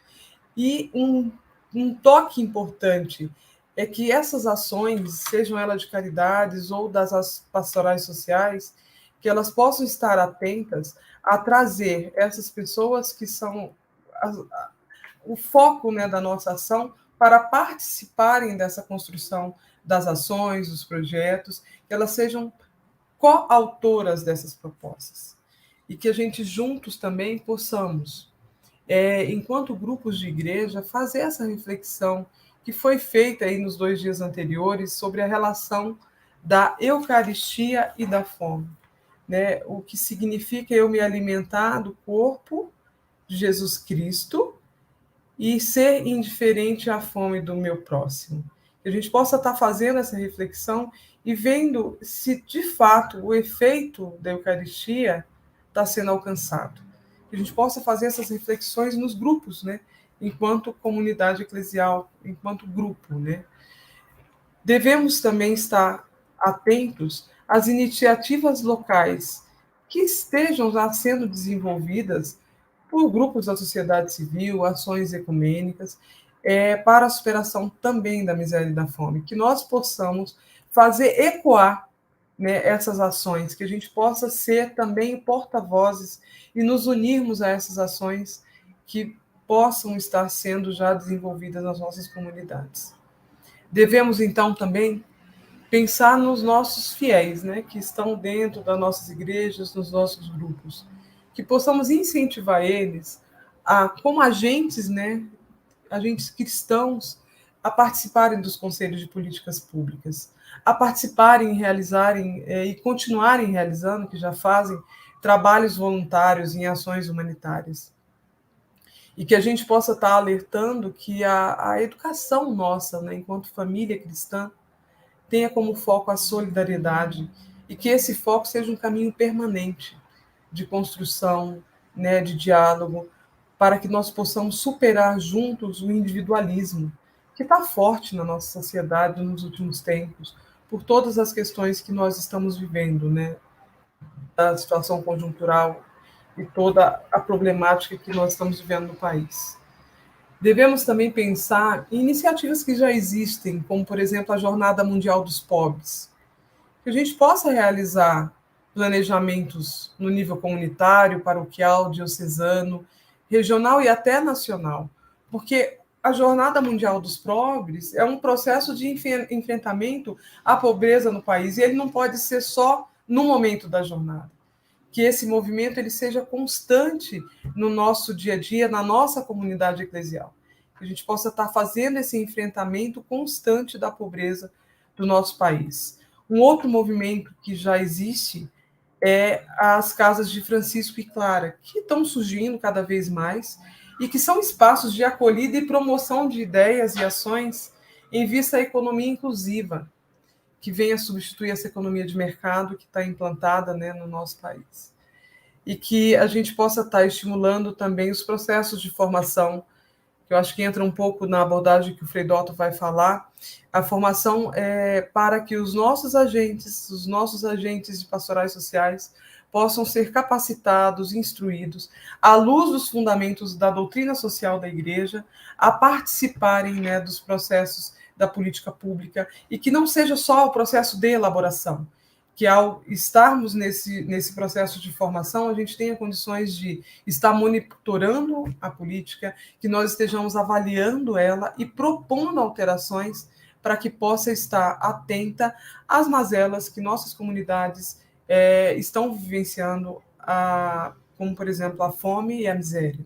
E um toque importante é que essas ações, sejam elas de caridades ou das pastorais sociais, que elas possam estar atentas a trazer essas pessoas que são o foco, né, da nossa ação para participarem dessa construção das ações, dos projetos, que elas sejam coautoras dessas propostas. E que a gente juntos também possamos, enquanto grupos de igreja, fazer essa reflexão que foi feita aí nos 2 dias anteriores sobre a relação da Eucaristia e da fome. Né? O que significa eu me alimentar do corpo de Jesus Cristo e ser indiferente à fome do meu próximo. Que a gente possa estar fazendo essa reflexão e vendo se, de fato, o efeito da Eucaristia está sendo alcançado. Que a gente possa fazer essas reflexões nos grupos, né? Enquanto comunidade eclesial, enquanto grupo, né? Devemos também estar atentos às iniciativas locais que estejam já sendo desenvolvidas por grupos da sociedade civil, ações ecumênicas, para a superação também da miséria e da fome, que nós possamos fazer ecoar, né, essas ações, que a gente possa ser também porta-vozes e nos unirmos a essas ações que possam estar sendo já desenvolvidas nas nossas comunidades. Devemos, então, também pensar nos nossos fiéis, né, que estão dentro das nossas igrejas, nos nossos grupos, que possamos incentivar eles como agentes, né, agentes cristãos, a participarem dos conselhos de políticas públicas, a participarem, realizarem e continuarem realizando, que já fazem, trabalhos voluntários em ações humanitárias. E que a gente possa estar alertando que a educação nossa, né, enquanto família cristã, tenha como foco a solidariedade e que esse foco seja um caminho permanente de construção, né, de diálogo, para que nós possamos superar juntos o individualismo, que está forte na nossa sociedade nos últimos tempos, por todas as questões que nós estamos vivendo, né, da situação conjuntural e toda a problemática que nós estamos vivendo no país. Devemos também pensar em iniciativas que já existem, como, por exemplo, a Jornada Mundial dos Pobres, que a gente possa realizar planejamentos no nível comunitário, paroquial, diocesano, regional e até nacional, porque a Jornada Mundial dos Pobres é um processo de enfrentamento à pobreza no país, e ele não pode ser só no momento da jornada. Que esse movimento ele seja constante no nosso dia a dia, na nossa comunidade eclesial. Que a gente possa estar fazendo esse enfrentamento constante da pobreza do nosso país. Um outro movimento que já existe é as casas de Francisco e Clara, que estão surgindo cada vez mais e que são espaços de acolhida e promoção de ideias e ações em vista à economia inclusiva, que venha substituir essa economia de mercado que está implantada, né, no nosso país. E que a gente possa estar estimulando também os processos de formação, que eu acho que entra um pouco na abordagem que o Frei Douto vai falar, a formação para que os nossos agentes de pastorais sociais, possam ser capacitados, instruídos, à luz dos fundamentos da doutrina social da Igreja, a participarem, né, dos processos da política pública, e que não seja só o processo de elaboração, que ao estarmos nesse processo de formação, a gente tenha condições de estar monitorando a política, que nós estejamos avaliando ela e propondo alterações para que possa estar atenta às mazelas que nossas comunidades estão vivenciando, como, por exemplo, a fome e a miséria.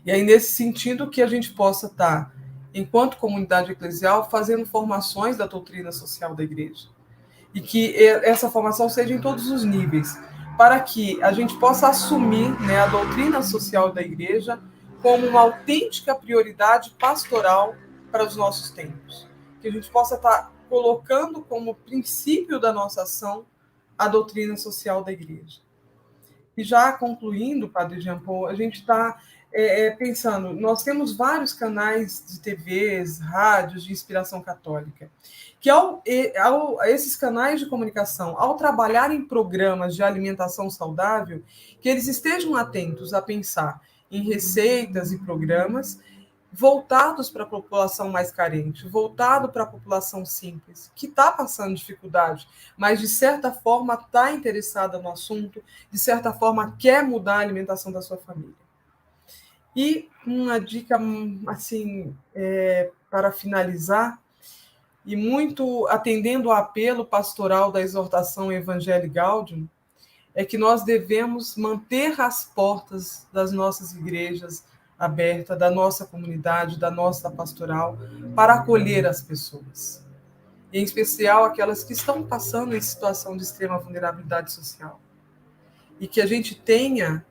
E aí, nesse sentido, que a gente possa estar, enquanto comunidade eclesial, fazendo formações da doutrina social da Igreja. E que essa formação seja em todos os níveis, para que a gente possa assumir, né, a doutrina social da Igreja como uma autêntica prioridade pastoral para os nossos tempos. Que a gente possa estar colocando como princípio da nossa ação a doutrina social da Igreja. E já concluindo, Padre Jean Paul, a gente está pensando, nós temos vários canais de TVs, rádios de inspiração católica, que esses canais de comunicação, ao trabalhar em programas de alimentação saudável, que eles estejam atentos a pensar em receitas e programas voltados para a população mais carente, voltado para a população simples, que está passando dificuldade, mas de certa forma está interessada no assunto, de certa forma quer mudar a alimentação da sua família. E uma dica, assim, para finalizar, e muito atendendo ao apelo pastoral da exortação Evangelii Gaudium, é que nós devemos manter as portas das nossas igrejas abertas, da nossa comunidade, da nossa pastoral, para acolher as pessoas, e em especial aquelas que estão passando em situação de extrema vulnerabilidade social. E que a gente tenha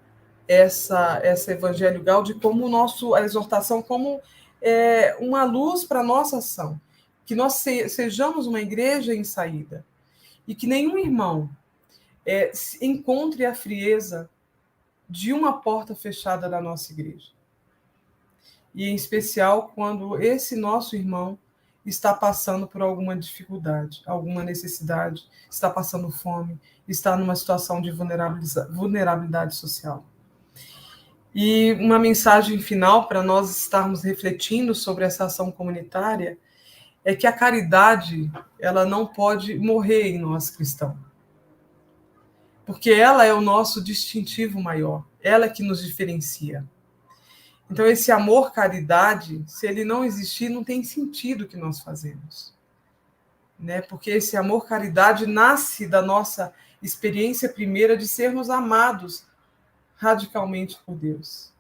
essa Evangelii Gaudium como a exortação como uma luz para a nossa ação, que nós sejamos uma igreja em saída, e que nenhum irmão encontre a frieza de uma porta fechada da nossa igreja. E em especial quando esse nosso irmão está passando por alguma dificuldade, alguma necessidade, está passando fome, está numa situação de vulnerabilidade social. E uma mensagem final para nós estarmos refletindo sobre essa ação comunitária é que a caridade, ela não pode morrer em nós cristãos, porque ela é o nosso distintivo maior, ela é que nos diferencia. Então, esse amor-caridade, se ele não existir, não tem sentido o que nós fazemos, né? Porque esse amor-caridade nasce da nossa experiência primeira de sermos amados radicalmente por Deus.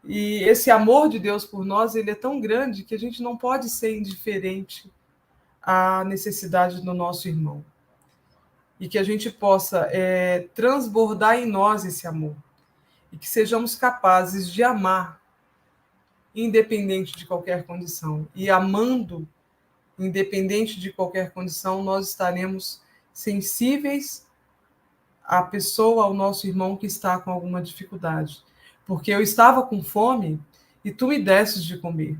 E esse amor de Deus por nós, ele é tão grande que a gente não pode ser indiferente à necessidade do nosso irmão. E que a gente possa transbordar em nós esse amor. E que sejamos capazes de amar, independente de qualquer condição. E amando, independente de qualquer condição, nós estaremos sensíveis à pessoa, ao nosso irmão que está com alguma dificuldade. Porque eu estava com fome e tu me desses de comer.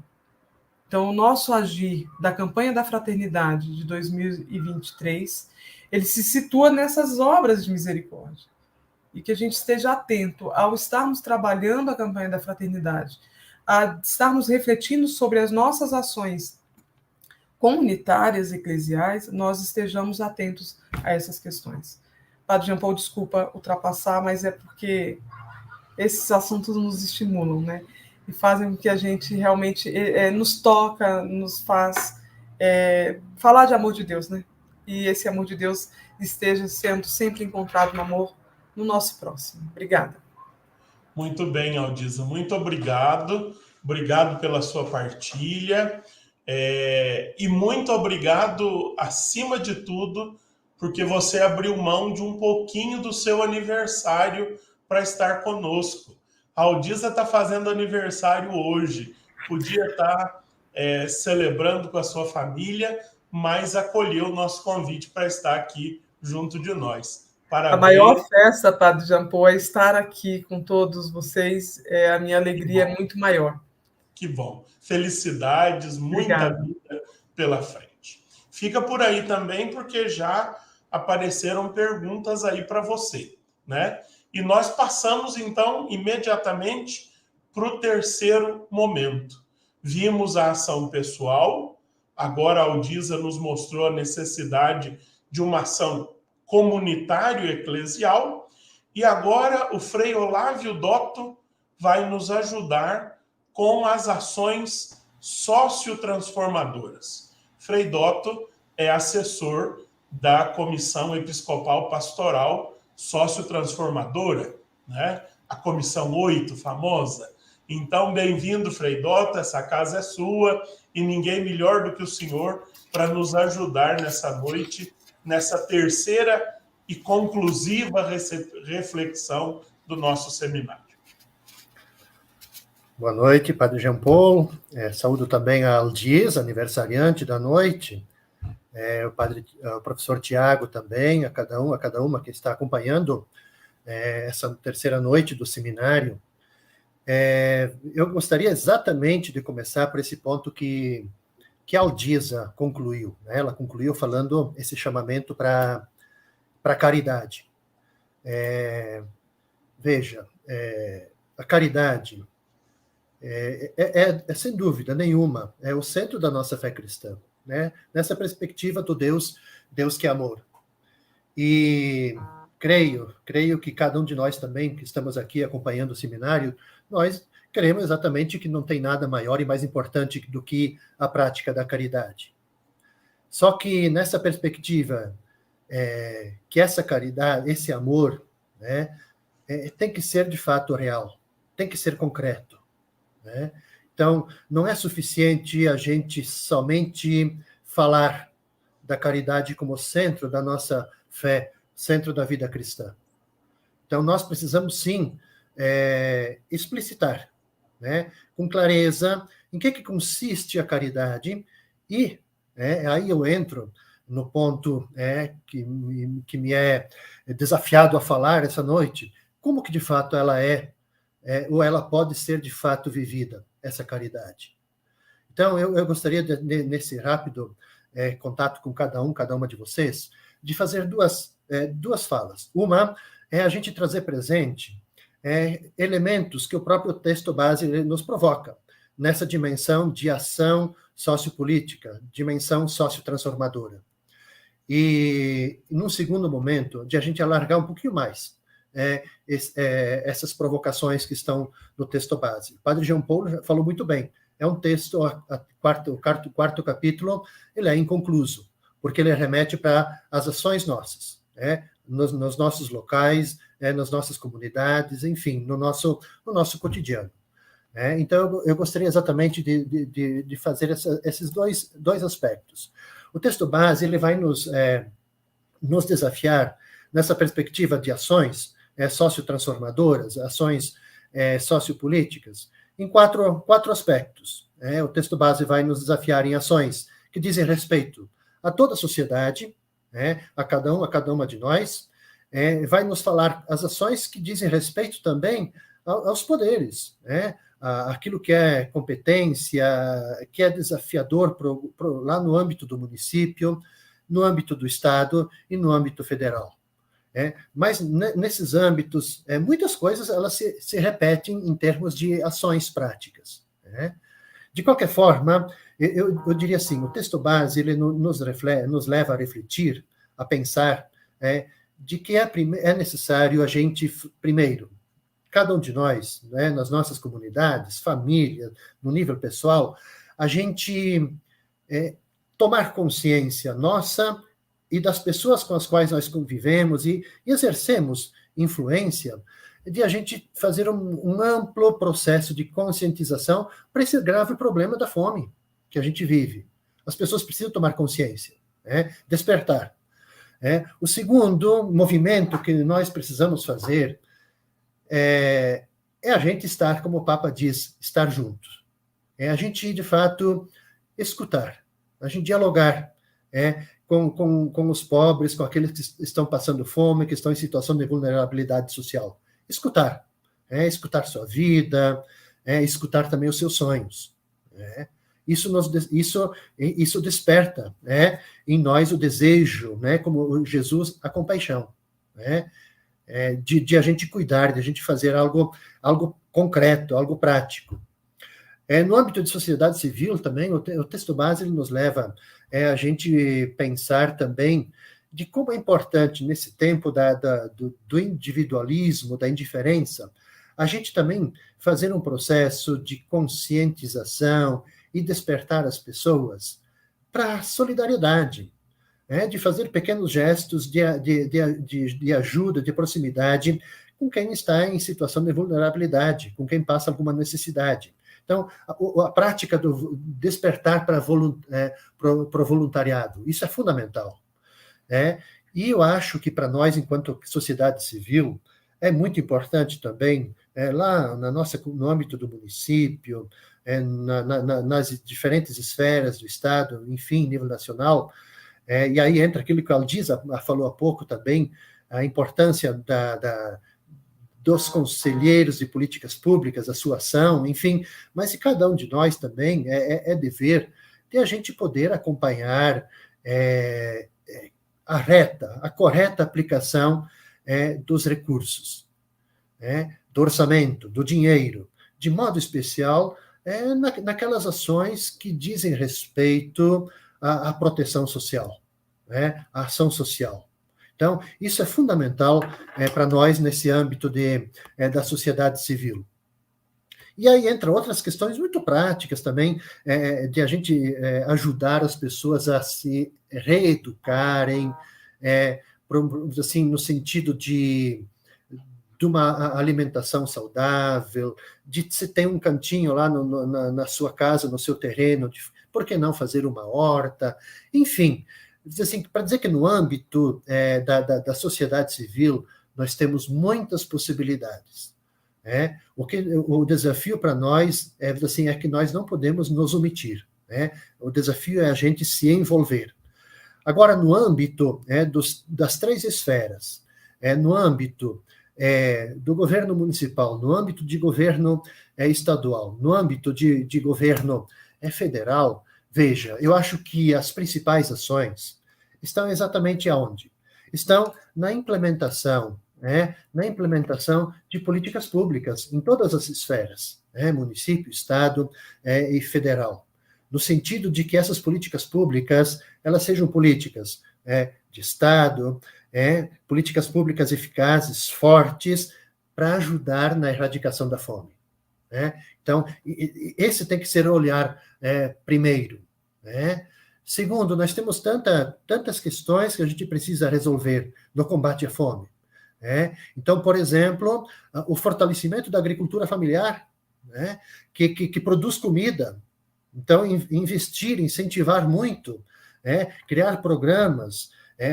Então, o nosso agir da campanha da fraternidade de 2023, ele se situa nessas obras de misericórdia. E que a gente esteja atento ao estarmos trabalhando a campanha da fraternidade, a estarmos refletindo sobre as nossas ações comunitárias, eclesiais, nós estejamos atentos a essas questões. Padre Jean Paul, desculpa ultrapassar, mas é porque esses assuntos nos estimulam, né? E fazem com que a gente realmente nos toca, nos faz falar de amor de Deus, né? E esse amor de Deus esteja sendo sempre encontrado no amor no nosso próximo. Obrigada. Muito bem, Aldisa, muito obrigado. Obrigado pela sua partilha. E muito obrigado, acima de tudo, porque você abriu mão de um pouquinho do seu aniversário para estar conosco. A Aldisa está fazendo aniversário hoje. Podia estar celebrando com a sua família, mas acolheu o nosso convite para estar aqui junto de nós. Parabéns. A maior festa, Padre Jean Paul, é estar aqui com todos vocês. A minha alegria é muito maior. Que bom. Felicidades, muita vida pela frente. Fica por aí também, porque já apareceram perguntas aí para você, né? E nós passamos, então, imediatamente para o terceiro momento. Vimos a ação pessoal, agora a Aldisa nos mostrou a necessidade de uma ação comunitário-eclesial, e agora o Frei Olávio Dotto vai nos ajudar com as ações sociotransformadoras. Frei Dotto é assessor da Comissão Episcopal Pastoral Sociotransformadora, né? A Comissão 8, famosa. Então, bem-vindo, Frei Dotto, essa casa é sua, e ninguém melhor do que o senhor para nos ajudar nessa noite, nessa terceira e conclusiva reflexão do nosso seminário. Boa noite, Padre Jean Paul. Saúdo também a Aldisa, aniversariante da noite, o professor Tiago também, a cada uma que está acompanhando essa terceira noite do seminário. Eu gostaria exatamente de começar por esse ponto que a Aldisa concluiu, né? Ela concluiu falando esse chamamento para a caridade. Veja, a caridade é sem dúvida nenhuma, é o centro da nossa fé cristã, né? Nessa perspectiva do Deus que é amor. E creio que cada um de nós também, que estamos aqui acompanhando o seminário, nós cremos exatamente que não tem nada maior e mais importante do que a prática da caridade. Só que nessa perspectiva, que essa caridade, esse amor, né, tem que ser de fato real, tem que ser concreto. Né? Então, não é suficiente a gente somente falar da caridade como centro da nossa fé, centro da vida cristã. Então, nós precisamos, sim, explicitar, né, com clareza, em que consiste a caridade, e aí eu entro no ponto que me é desafiado a falar essa noite, como que de fato ela ou ela pode ser de fato vivida, essa caridade. Então, eu gostaria, nesse rápido contato com cada uma de vocês, de fazer duas falas. Uma é a gente trazer presente elementos que o próprio texto base nos provoca, nessa dimensão de ação sociopolítica, dimensão sociotransformadora. E, num segundo momento, de a gente alargar um pouquinho mais essas provocações que estão no texto base. O Padre Jean Paul falou muito bem, é um texto, o quarto capítulo, ele é inconcluso, porque ele remete para as ações nossas, nos nossos locais, nas nossas comunidades, enfim, no nosso cotidiano. Então, eu gostaria exatamente de fazer esses dois aspectos. O texto base ele vai nos desafiar nessa perspectiva de ações sociotransformadoras, ações sociopolíticas, em quatro aspectos. O texto base vai nos desafiar em ações que dizem respeito a toda a sociedade, a cada uma de nós, vai nos falar as ações que dizem respeito também aos poderes, aquilo que é competência, que é desafiador lá no âmbito do município, no âmbito do Estado e no âmbito federal. Mas nesses âmbitos, muitas coisas elas se repetem em termos de ações práticas. né? De qualquer forma, eu diria assim, o texto base ele nos leva a refletir, a pensar de que é necessário a gente, primeiro, cada um de nós, né, nas nossas comunidades, família, no nível pessoal, a gente tomar consciência nossa e das pessoas com as quais nós convivemos e exercemos influência, de a gente fazer um amplo processo de conscientização para esse grave problema da fome que a gente vive. As pessoas precisam tomar consciência, despertar. O segundo movimento que nós precisamos fazer é a gente estar, como o Papa diz, estar juntos. É a gente, de fato, escutar, a gente dialogar com os pobres, com aqueles que estão passando fome, que estão em situação de vulnerabilidade social. Escutar. Escutar sua vida, escutar também os seus sonhos. Isso desperta em nós o desejo, como Jesus, a compaixão. De a gente cuidar, de a gente fazer algo concreto, algo prático. No âmbito de sociedade civil também, o texto base ele nos leva a gente pensar também de como é importante, nesse tempo do individualismo, da indiferença, a gente também fazer um processo de conscientização e despertar as pessoas para a solidariedade, de fazer pequenos gestos de ajuda, de proximidade com quem está em situação de vulnerabilidade, com quem passa alguma necessidade. Então, a prática do despertar para o voluntariado, isso é fundamental. E eu acho que para nós, enquanto sociedade civil, é muito importante também, lá no âmbito do município, nas diferentes esferas do Estado, enfim, nível nacional, e aí entra aquilo que a Aldisa falou há pouco também, a importância dos conselheiros de políticas públicas, a sua ação, enfim, mas de cada um de nós também é dever de a gente poder acompanhar a correta aplicação dos recursos, do orçamento, do dinheiro, de modo especial naquelas ações que dizem respeito à proteção social, à ação social. Então, isso é fundamental para nós nesse âmbito da sociedade civil. E aí entra outras questões muito práticas também, de a gente ajudar as pessoas a se reeducarem, assim, no sentido de uma alimentação saudável, de se tem um cantinho lá na sua casa, no seu terreno, por que não fazer uma horta? Enfim, assim, para dizer que no âmbito da sociedade civil nós temos muitas possibilidades. O desafio para nós é que nós não podemos nos omitir. O desafio é a gente se envolver. Agora, no âmbito das 3 esferas, no âmbito do governo municipal, no âmbito de governo estadual, no âmbito de governo federal, veja, eu acho que as principais ações estão exatamente aonde? Estão na implementação de políticas públicas em todas as esferas, município, estado e federal, no sentido de que essas políticas públicas elas sejam políticas de Estado, políticas públicas eficazes, fortes, para ajudar na erradicação da fome. Então, esse tem que ser o olhar primeiro. Segundo, nós temos tantas questões que a gente precisa resolver no combate à fome. Então, por exemplo, o fortalecimento da agricultura familiar, que produz comida. Então, investir, incentivar muito, criar programas,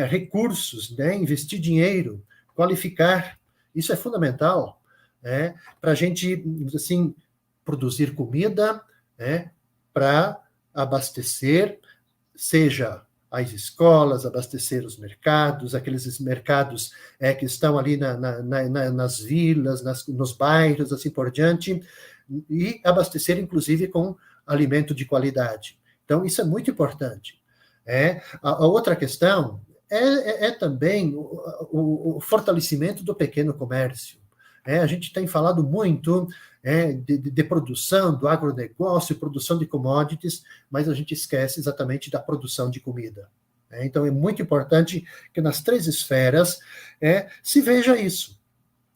recursos, investir dinheiro, qualificar, isso é fundamental para a gente, assim, produzir comida para abastecer, seja as escolas, abastecer os mercados, aqueles mercados que estão ali nas vilas, nos bairros, assim por diante, e abastecer, inclusive, com alimento de qualidade. Então, isso é muito importante. A outra questão é também o fortalecimento do pequeno comércio. A gente tem falado muito de produção, do agronegócio, produção de commodities, mas a gente esquece exatamente da produção de comida. Então, é muito importante que nas 3 esferas se veja isso,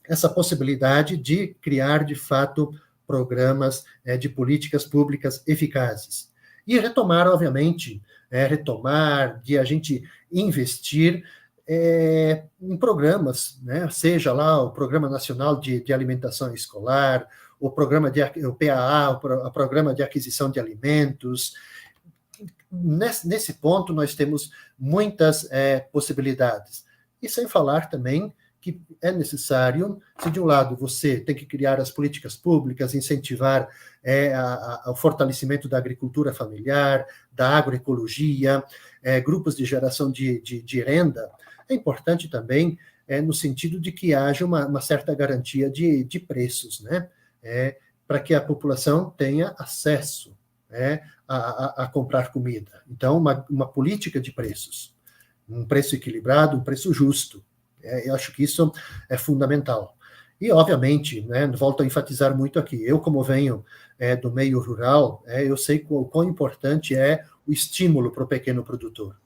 essa possibilidade de criar, de fato, programas de políticas públicas eficazes. E retomar, obviamente, de a gente investir em programas, seja lá o Programa Nacional de Alimentação Escolar, o PAA, o Programa de Aquisição de Alimentos. Nesse ponto, nós temos muitas possibilidades. E sem falar também que é necessário, se de um lado você tem que criar as políticas públicas, incentivar o fortalecimento da agricultura familiar, da agroecologia, grupos de geração de renda, é importante também no sentido de que haja uma certa garantia de preços, para que a população tenha acesso a comprar comida. Então, uma política de preços, um preço equilibrado, um preço justo. Eu acho que isso é fundamental. E, obviamente, volto a enfatizar muito aqui, eu, como venho do meio rural, eu sei o quão importante é o estímulo para o pequeno produtor.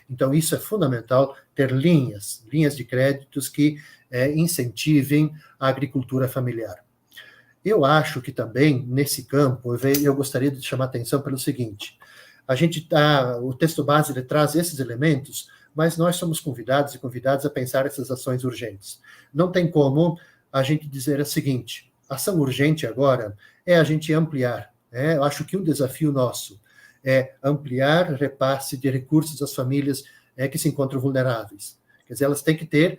Então, isso é fundamental, ter linhas de créditos que incentivem a agricultura familiar. Eu acho que também, nesse campo, eu gostaria de chamar a atenção pelo seguinte, o texto base ele traz esses elementos, mas nós somos convidados e convidadas a pensar essas ações urgentes. Não tem como a gente dizer o seguinte, ação urgente agora é a gente ampliar. Eu acho que um desafio nosso é ampliar repasse de recursos às famílias que se encontram vulneráveis. Quer dizer, elas têm que ter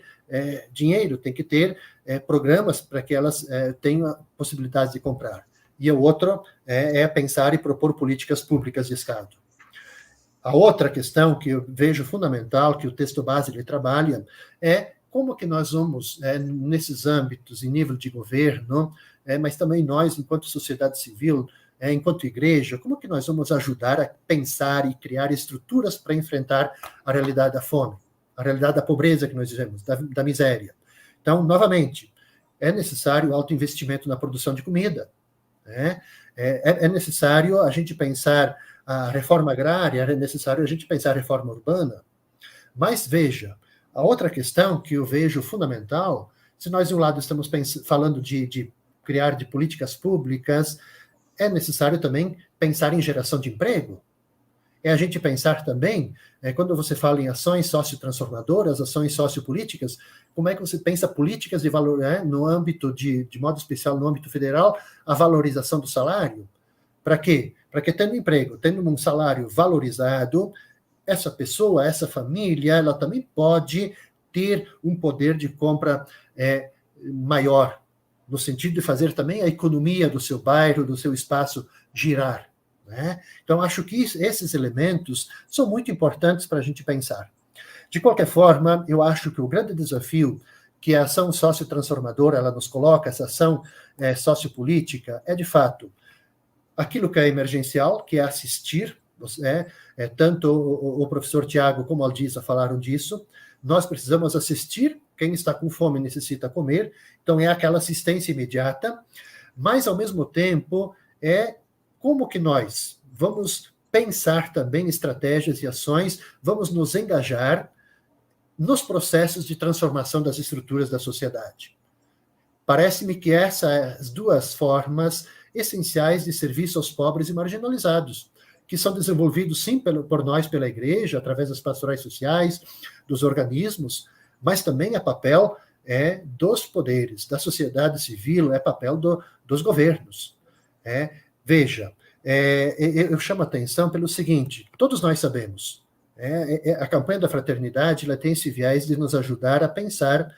dinheiro, têm que ter programas para que elas tenham a possibilidade de comprar. E o outro é pensar e propor políticas públicas de Estado. A outra questão que eu vejo fundamental, que o texto base ele trabalha, é como que nós vamos, nesses âmbitos, em nível de governo, mas também nós, enquanto sociedade civil, enquanto igreja, como que nós vamos ajudar a pensar e criar estruturas para enfrentar a realidade da fome, a realidade da pobreza que nós dizemos, da miséria. Então, novamente, é necessário alto investimento na produção de comida, é necessário a gente pensar a reforma agrária, é necessário a gente pensar a reforma urbana, mas veja, a outra questão que eu vejo fundamental, se nós de um lado estamos falando de criar de políticas públicas, é necessário também pensar em geração de emprego. É a gente pensar também, quando você fala em ações sociotransformadoras, ações sociopolíticas, como é que você pensa políticas de valor, no âmbito, de modo especial no âmbito federal, a valorização do salário? Para quê? Para que tendo emprego, tendo um salário valorizado, essa pessoa, essa família, ela também pode ter um poder de compra maior, no sentido de fazer também a economia do seu bairro, do seu espaço girar. Então, acho que esses elementos são muito importantes para a gente pensar. De qualquer forma, eu acho que o grande desafio que a ação sociotransformadora ela nos coloca, essa ação sociopolítica, é, de fato, aquilo que é emergencial, que é assistir, tanto o professor Tiago como a Aldisa falaram disso, nós precisamos assistir, quem está com fome necessita comer, então é aquela assistência imediata, mas, ao mesmo tempo, como que nós vamos pensar também estratégias e ações, vamos nos engajar nos processos de transformação das estruturas da sociedade. Parece-me que essas duas formas essenciais de serviço aos pobres e marginalizados, que são desenvolvidos, sim, por nós, pela igreja, através das pastorais sociais, dos organismos, mas também é papel dos poderes, da sociedade civil, é papel dos governos. Veja, eu chamo a atenção pelo seguinte, todos nós sabemos, a campanha da fraternidade ela tem esse viés de nos ajudar a pensar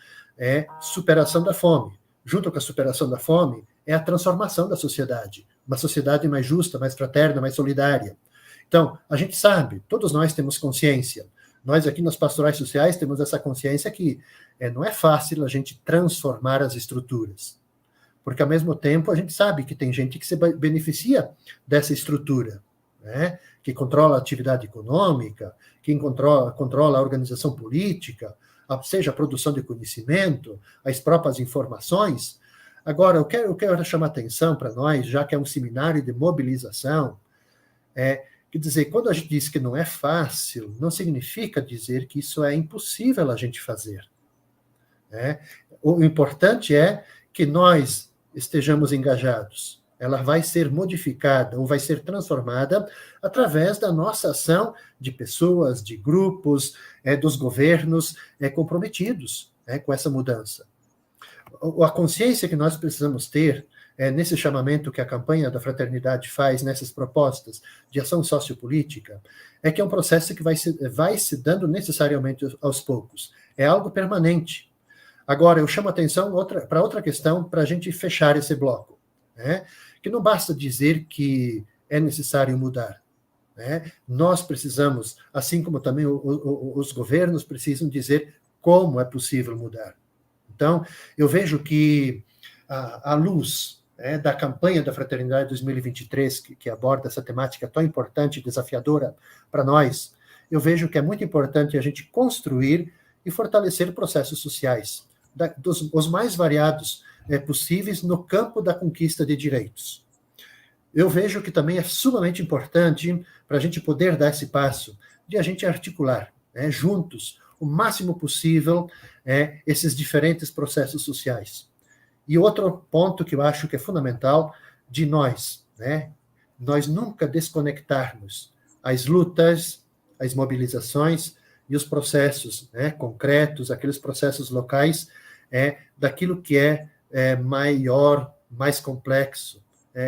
superação da fome. Junto com a superação da fome, é a transformação da sociedade, uma sociedade mais justa, mais fraterna, mais solidária. Então, a gente sabe, todos nós temos consciência, nós aqui nas pastorais sociais temos essa consciência que não é fácil a gente transformar as estruturas, porque ao mesmo tempo a gente sabe que tem gente que se beneficia dessa estrutura, que controla a atividade econômica, que controla a organização política, seja a produção de conhecimento, as próprias informações. Agora, eu quero chamar atenção para nós, já que é um seminário de mobilização, quer dizer, quando a gente diz que não é fácil, não significa dizer que isso é impossível a gente fazer. O importante é que nós estejamos engajados. Ela vai ser modificada ou vai ser transformada através da nossa ação de pessoas, de grupos, dos governos comprometidos com essa mudança. A consciência que nós precisamos ter nesse chamamento que a campanha da Fraternidade faz, nessas propostas de ação sociopolítica, é que é um processo que vai se dando necessariamente aos poucos. É algo permanente. Agora, eu chamo a atenção para outra questão, para a gente fechar esse bloco. Que não basta dizer que é necessário mudar. Nós precisamos, assim como também os governos precisam dizer como é possível mudar. Então, eu vejo que à luz da campanha da Fraternidade 2023, que aborda essa temática tão importante e desafiadora para nós, eu vejo que é muito importante a gente construir e fortalecer processos sociais, os mais variados possíveis no campo da conquista de direitos. Eu vejo que também é sumamente importante para a gente poder dar esse passo, de a gente articular juntos o máximo possível esses diferentes processos sociais. E outro ponto que eu acho que é fundamental, de nós nunca desconectarmos as lutas, as mobilizações e os processos concretos, aqueles processos locais, daquilo que é maior, mais complexo,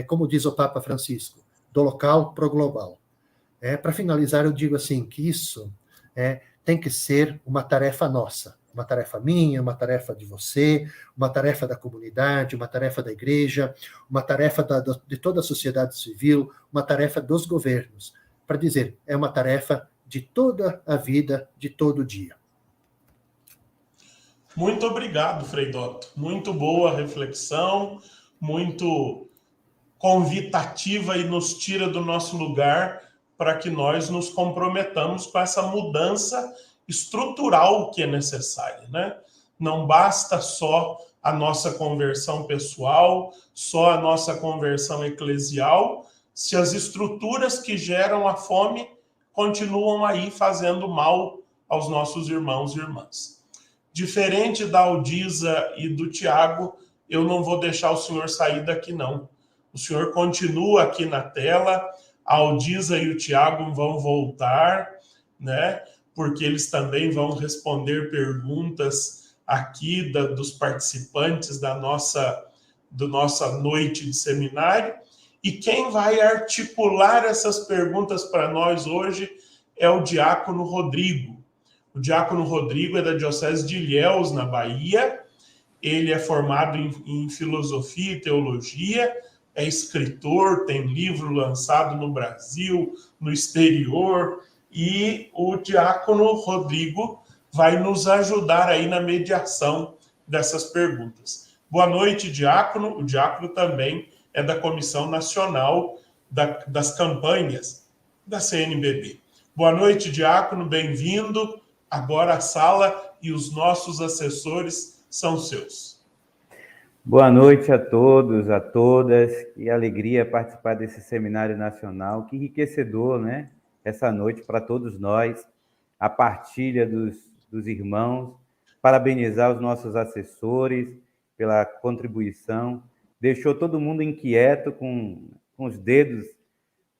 como diz o Papa Francisco, do local para o global. Para finalizar, eu digo assim, que isso tem que ser uma tarefa nossa, uma tarefa minha, uma tarefa de você, uma tarefa da comunidade, uma tarefa da igreja, uma tarefa de toda a sociedade civil, uma tarefa dos governos, para dizer, é uma tarefa de toda a vida, de todo dia. Muito obrigado, Frei Dotto. Muito boa reflexão, muito convitativa e nos tira do nosso lugar para que nós nos comprometamos com essa mudança estrutural que é necessária, né? Não basta só a nossa conversão pessoal, só a nossa conversão eclesial, se as estruturas que geram a fome continuam aí fazendo mal aos nossos irmãos e irmãs. Diferente da Aldisa e do Tiago, eu não vou deixar o senhor sair daqui, não. O senhor continua aqui na tela, a Aldisa e o Tiago vão voltar, né? Porque eles também vão responder perguntas aqui dos participantes da nossa noite de seminário. E quem vai articular essas perguntas para nós hoje é o Diácono Rodrigo. O Diácono Rodrigo é da Diocese de Ilhéus, na Bahia. Ele é formado em filosofia e teologia, é escritor, tem livro lançado no Brasil, no exterior, e o Diácono Rodrigo vai nos ajudar aí na mediação dessas perguntas. Boa noite, Diácono. O Diácono também é da Comissão Nacional das Campanhas da CNBB. Boa noite, Diácono, bem-vindo. Agora a sala e os nossos assessores são seus. Boa noite a todos, a todas. Que alegria participar desse seminário nacional. Que enriquecedor, né? Essa noite para todos nós. A partilha dos irmãos. Parabenizar os nossos assessores pela contribuição. Deixou todo mundo inquieto, com os dedos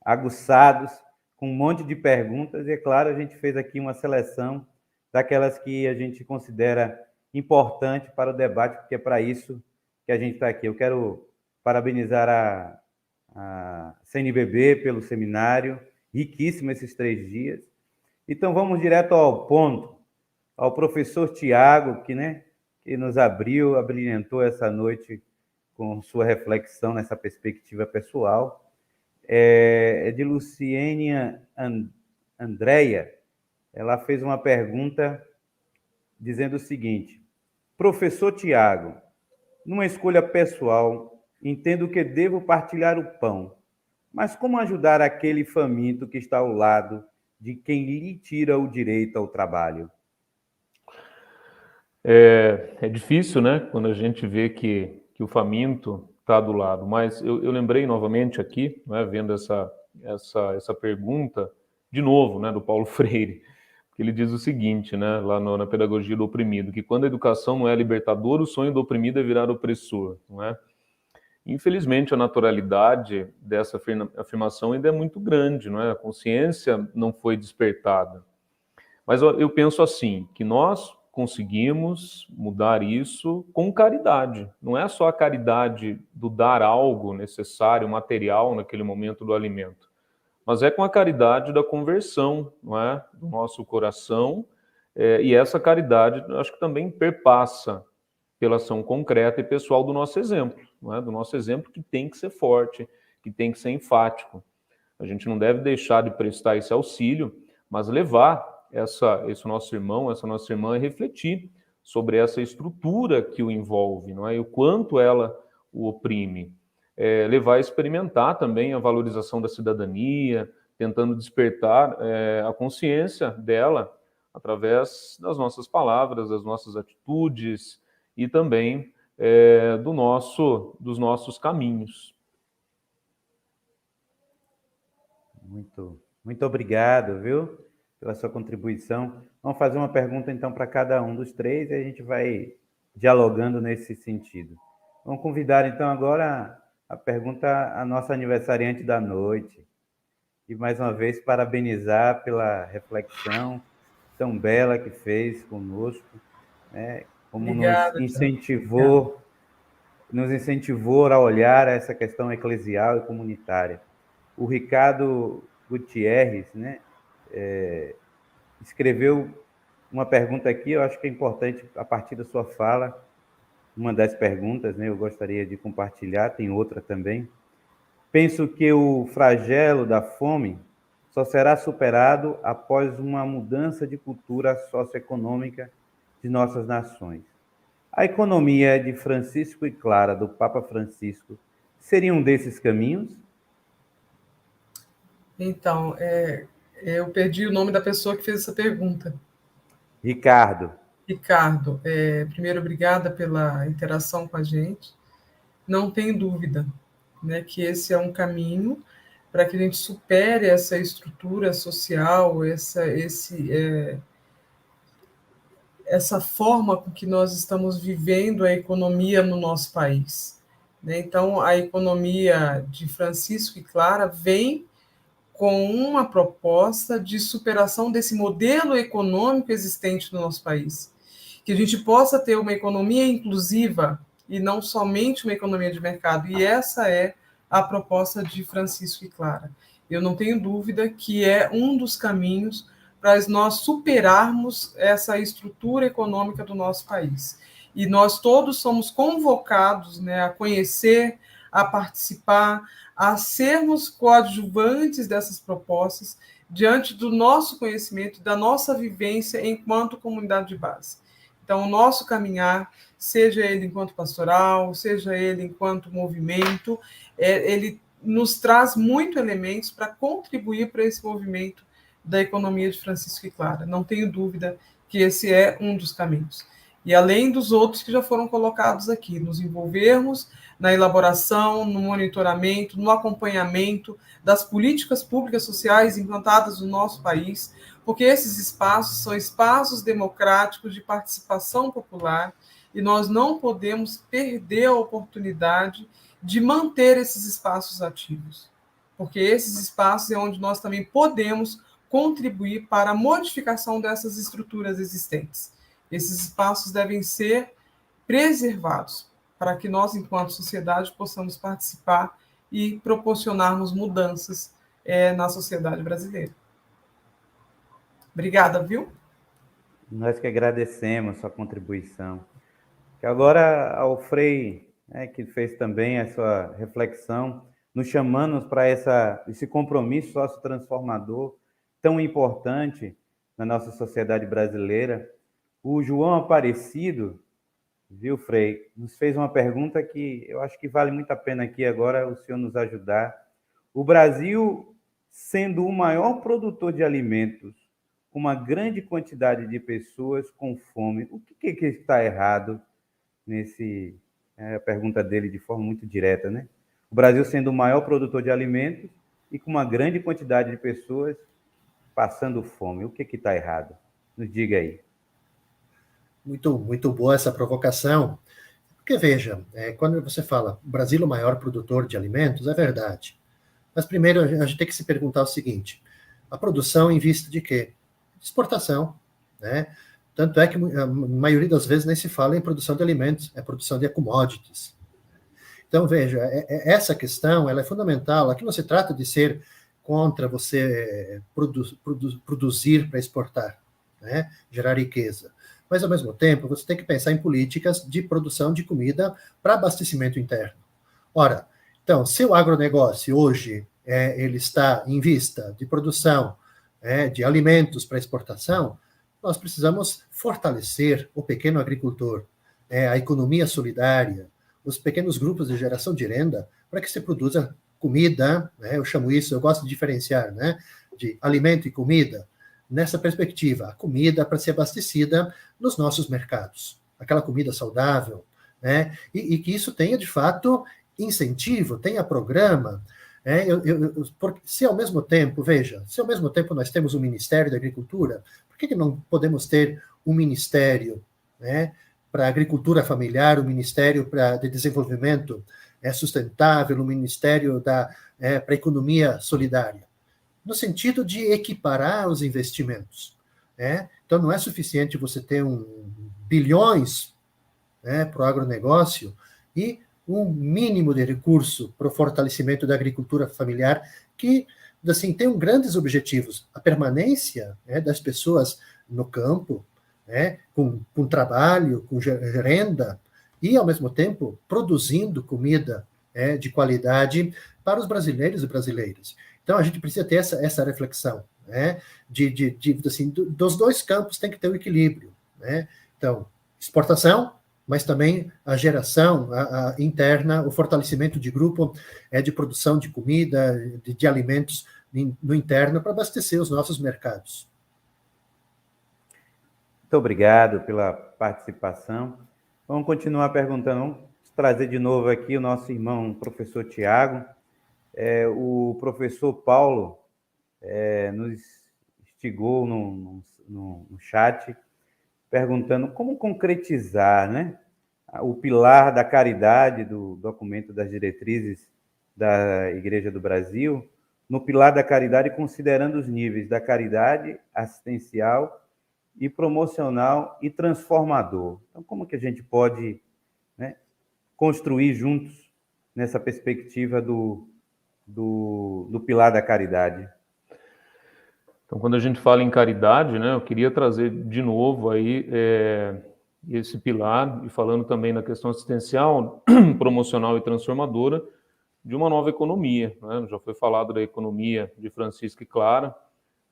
aguçados, com um monte de perguntas. E, é claro, a gente fez aqui uma seleção daquelas que a gente considera importante para o debate, porque é para isso que a gente está aqui. Eu quero parabenizar a CNBB pelo seminário, riquíssimo esses 3 dias. Então, vamos direto ao ponto, ao professor Tiago, que nos abrilhantou essa noite com sua reflexão nessa perspectiva pessoal. É de Luciene Andréia. Ela fez uma pergunta dizendo o seguinte: professor Tiago, numa escolha pessoal, entendo que devo partilhar o pão, mas como ajudar aquele faminto que está ao lado de quem lhe tira o direito ao trabalho? É difícil, né? Quando a gente vê que que o faminto está do lado. Mas eu lembrei novamente aqui, né, vendo essa pergunta, de novo, né, do Paulo Freire, que ele diz o seguinte, né, lá na Pedagogia do Oprimido, que quando a educação não é libertadora, o sonho do oprimido é virar opressor, não é? Infelizmente, a naturalidade dessa afirmação ainda é muito grande, não é? A consciência não foi despertada. Mas eu penso assim, que nós conseguimos mudar isso com caridade. Não é só a caridade do dar algo necessário, material, naquele momento do alimento, mas é com a caridade da conversão, não é? Do nosso coração, e essa caridade, acho que também perpassa pela ação concreta e pessoal do nosso exemplo, não é? Do nosso exemplo, que tem que ser forte, que tem que ser enfático. A gente não deve deixar de prestar esse auxílio, mas levar esse nosso irmão, essa nossa irmã a refletir sobre essa estrutura que o envolve, não é? E o quanto ela o oprime. Levar a experimentar também a valorização da cidadania, tentando despertar a consciência dela através das nossas palavras, das nossas atitudes e também dos nossos caminhos. Muito obrigado, viu, pela sua contribuição. Vamos fazer uma pergunta, então, para cada um dos três e a gente vai dialogando nesse sentido. Vamos convidar, então, agora a pergunta à nossa aniversariante da noite. E, mais uma vez, parabenizar pela reflexão tão bela que fez conosco, né? Como Obrigada, nos incentivou a olhar essa questão eclesial e comunitária. O Ricardo Gutierrez, né, escreveu uma pergunta aqui, eu acho que é importante, a partir da sua fala, uma das perguntas, né, eu gostaria de compartilhar, tem outra também. Penso que o flagelo da fome só será superado após uma mudança de cultura socioeconômica de nossas nações. A economia de Francisco e Clara, do Papa Francisco, seria um desses caminhos? Então, eu perdi o nome da pessoa que fez essa pergunta. Ricardo. Ricardo, primeiro, obrigada pela interação com a gente. Não tenho dúvida, né, que esse é um caminho para que a gente supere essa estrutura social, essa forma com que nós estamos vivendo a economia no nosso país, né? Então, a economia de Francisco e Clara vem com uma proposta de superação desse modelo econômico existente no nosso país, que a gente possa ter uma economia inclusiva e não somente uma economia de mercado. E essa é a proposta de Francisco e Clara. Eu não tenho dúvida que é um dos caminhos para nós superarmos essa estrutura econômica do nosso país. E nós todos somos convocados, né, a conhecer, a participar, a sermos coadjuvantes dessas propostas diante do nosso conhecimento, da nossa vivência enquanto comunidade de base. Então, o nosso caminhar, seja ele enquanto pastoral, seja ele enquanto movimento, ele nos traz muitos elementos para contribuir para esse movimento da economia de Francisco e Clara. Não tenho dúvida que esse é um dos caminhos. E além dos outros que já foram colocados aqui, nos envolvermos na elaboração, no monitoramento, no acompanhamento das políticas públicas sociais implantadas no nosso país, porque esses espaços são espaços democráticos de participação popular e nós não podemos perder a oportunidade de manter esses espaços ativos, porque esses espaços é onde nós também podemos contribuir para a modificação dessas estruturas existentes. Esses espaços devem ser preservados para que nós, enquanto sociedade, possamos participar e proporcionarmos mudanças na sociedade brasileira. Obrigada, viu? Nós que agradecemos a sua contribuição. Que agora ao Frei, né, que fez também a sua reflexão, nos chamando para esse compromisso sociotransformador tão importante na nossa sociedade brasileira. O João Aparecido, viu, Frei, nos fez uma pergunta que eu acho que vale muito a pena aqui agora o senhor nos ajudar. O Brasil, sendo o maior produtor de alimentos, com uma grande quantidade de pessoas com fome, o que está errado a pergunta dele de forma muito direta, né? O Brasil sendo o maior produtor de alimentos e com uma grande quantidade de pessoas passando fome. O que está errado? Nos diga aí. Muito boa essa provocação. Porque, veja, quando você fala o Brasil é o maior produtor de alimentos, é verdade. Mas primeiro a gente tem que se perguntar o seguinte: a produção em vista de quê? Exportação, né? Tanto é que a maioria das vezes nem se fala em produção de alimentos, é produção de commodities. Então, veja, essa questão ela é fundamental. Aqui não se trata de ser contra você produzir para exportar, né? Gerar riqueza. Mas, ao mesmo tempo, você tem que pensar em políticas de produção de comida para abastecimento interno. Ora, então, se o agronegócio hoje ele está em vista de produção de alimentos para exportação, nós precisamos fortalecer o pequeno agricultor, a economia solidária, os pequenos grupos de geração de renda, para que se produza comida, eu chamo isso, eu gosto de diferenciar, de alimento e comida, nessa perspectiva, a comida para ser abastecida nos nossos mercados, aquela comida saudável, e que isso tenha, de fato, incentivo, tenha programa, se ao mesmo tempo, veja, se ao mesmo tempo nós temos um Ministério da Agricultura, por que não podemos ter um Ministério para a Agricultura Familiar, um Ministério de Desenvolvimento Sustentável, um Ministério para a Economia Solidária? No sentido de equiparar os investimentos. Então, não é suficiente você ter bilhões para o agronegócio e um mínimo de recurso para o fortalecimento da agricultura familiar, que assim, tem grandes objetivos. A permanência das pessoas no campo, com trabalho, com renda, e, ao mesmo tempo, produzindo comida de qualidade para os brasileiros e brasileiras. Então, a gente precisa ter essa reflexão, assim, dos dois campos tem que ter um equilíbrio. Então, exportação, mas também a geração a interna, o fortalecimento de grupo de produção de comida, de alimentos no interno para abastecer os nossos mercados. Muito obrigado pela participação. Vamos continuar perguntando, vamos trazer de novo aqui o nosso irmão, professor Tiago. O professor Paulo nos instigou no chat, perguntando como concretizar, o pilar da caridade do documento das diretrizes da Igreja do Brasil, no pilar da caridade, considerando os níveis da caridade assistencial e promocional e transformador. Então, como que a gente pode construir juntos nessa perspectiva do pilar da caridade? Então, quando a gente fala em caridade, eu queria trazer de novo aí esse pilar, e falando também na questão assistencial, promocional e transformadora, de uma nova economia. Já foi falado da economia de Francisco e Clara,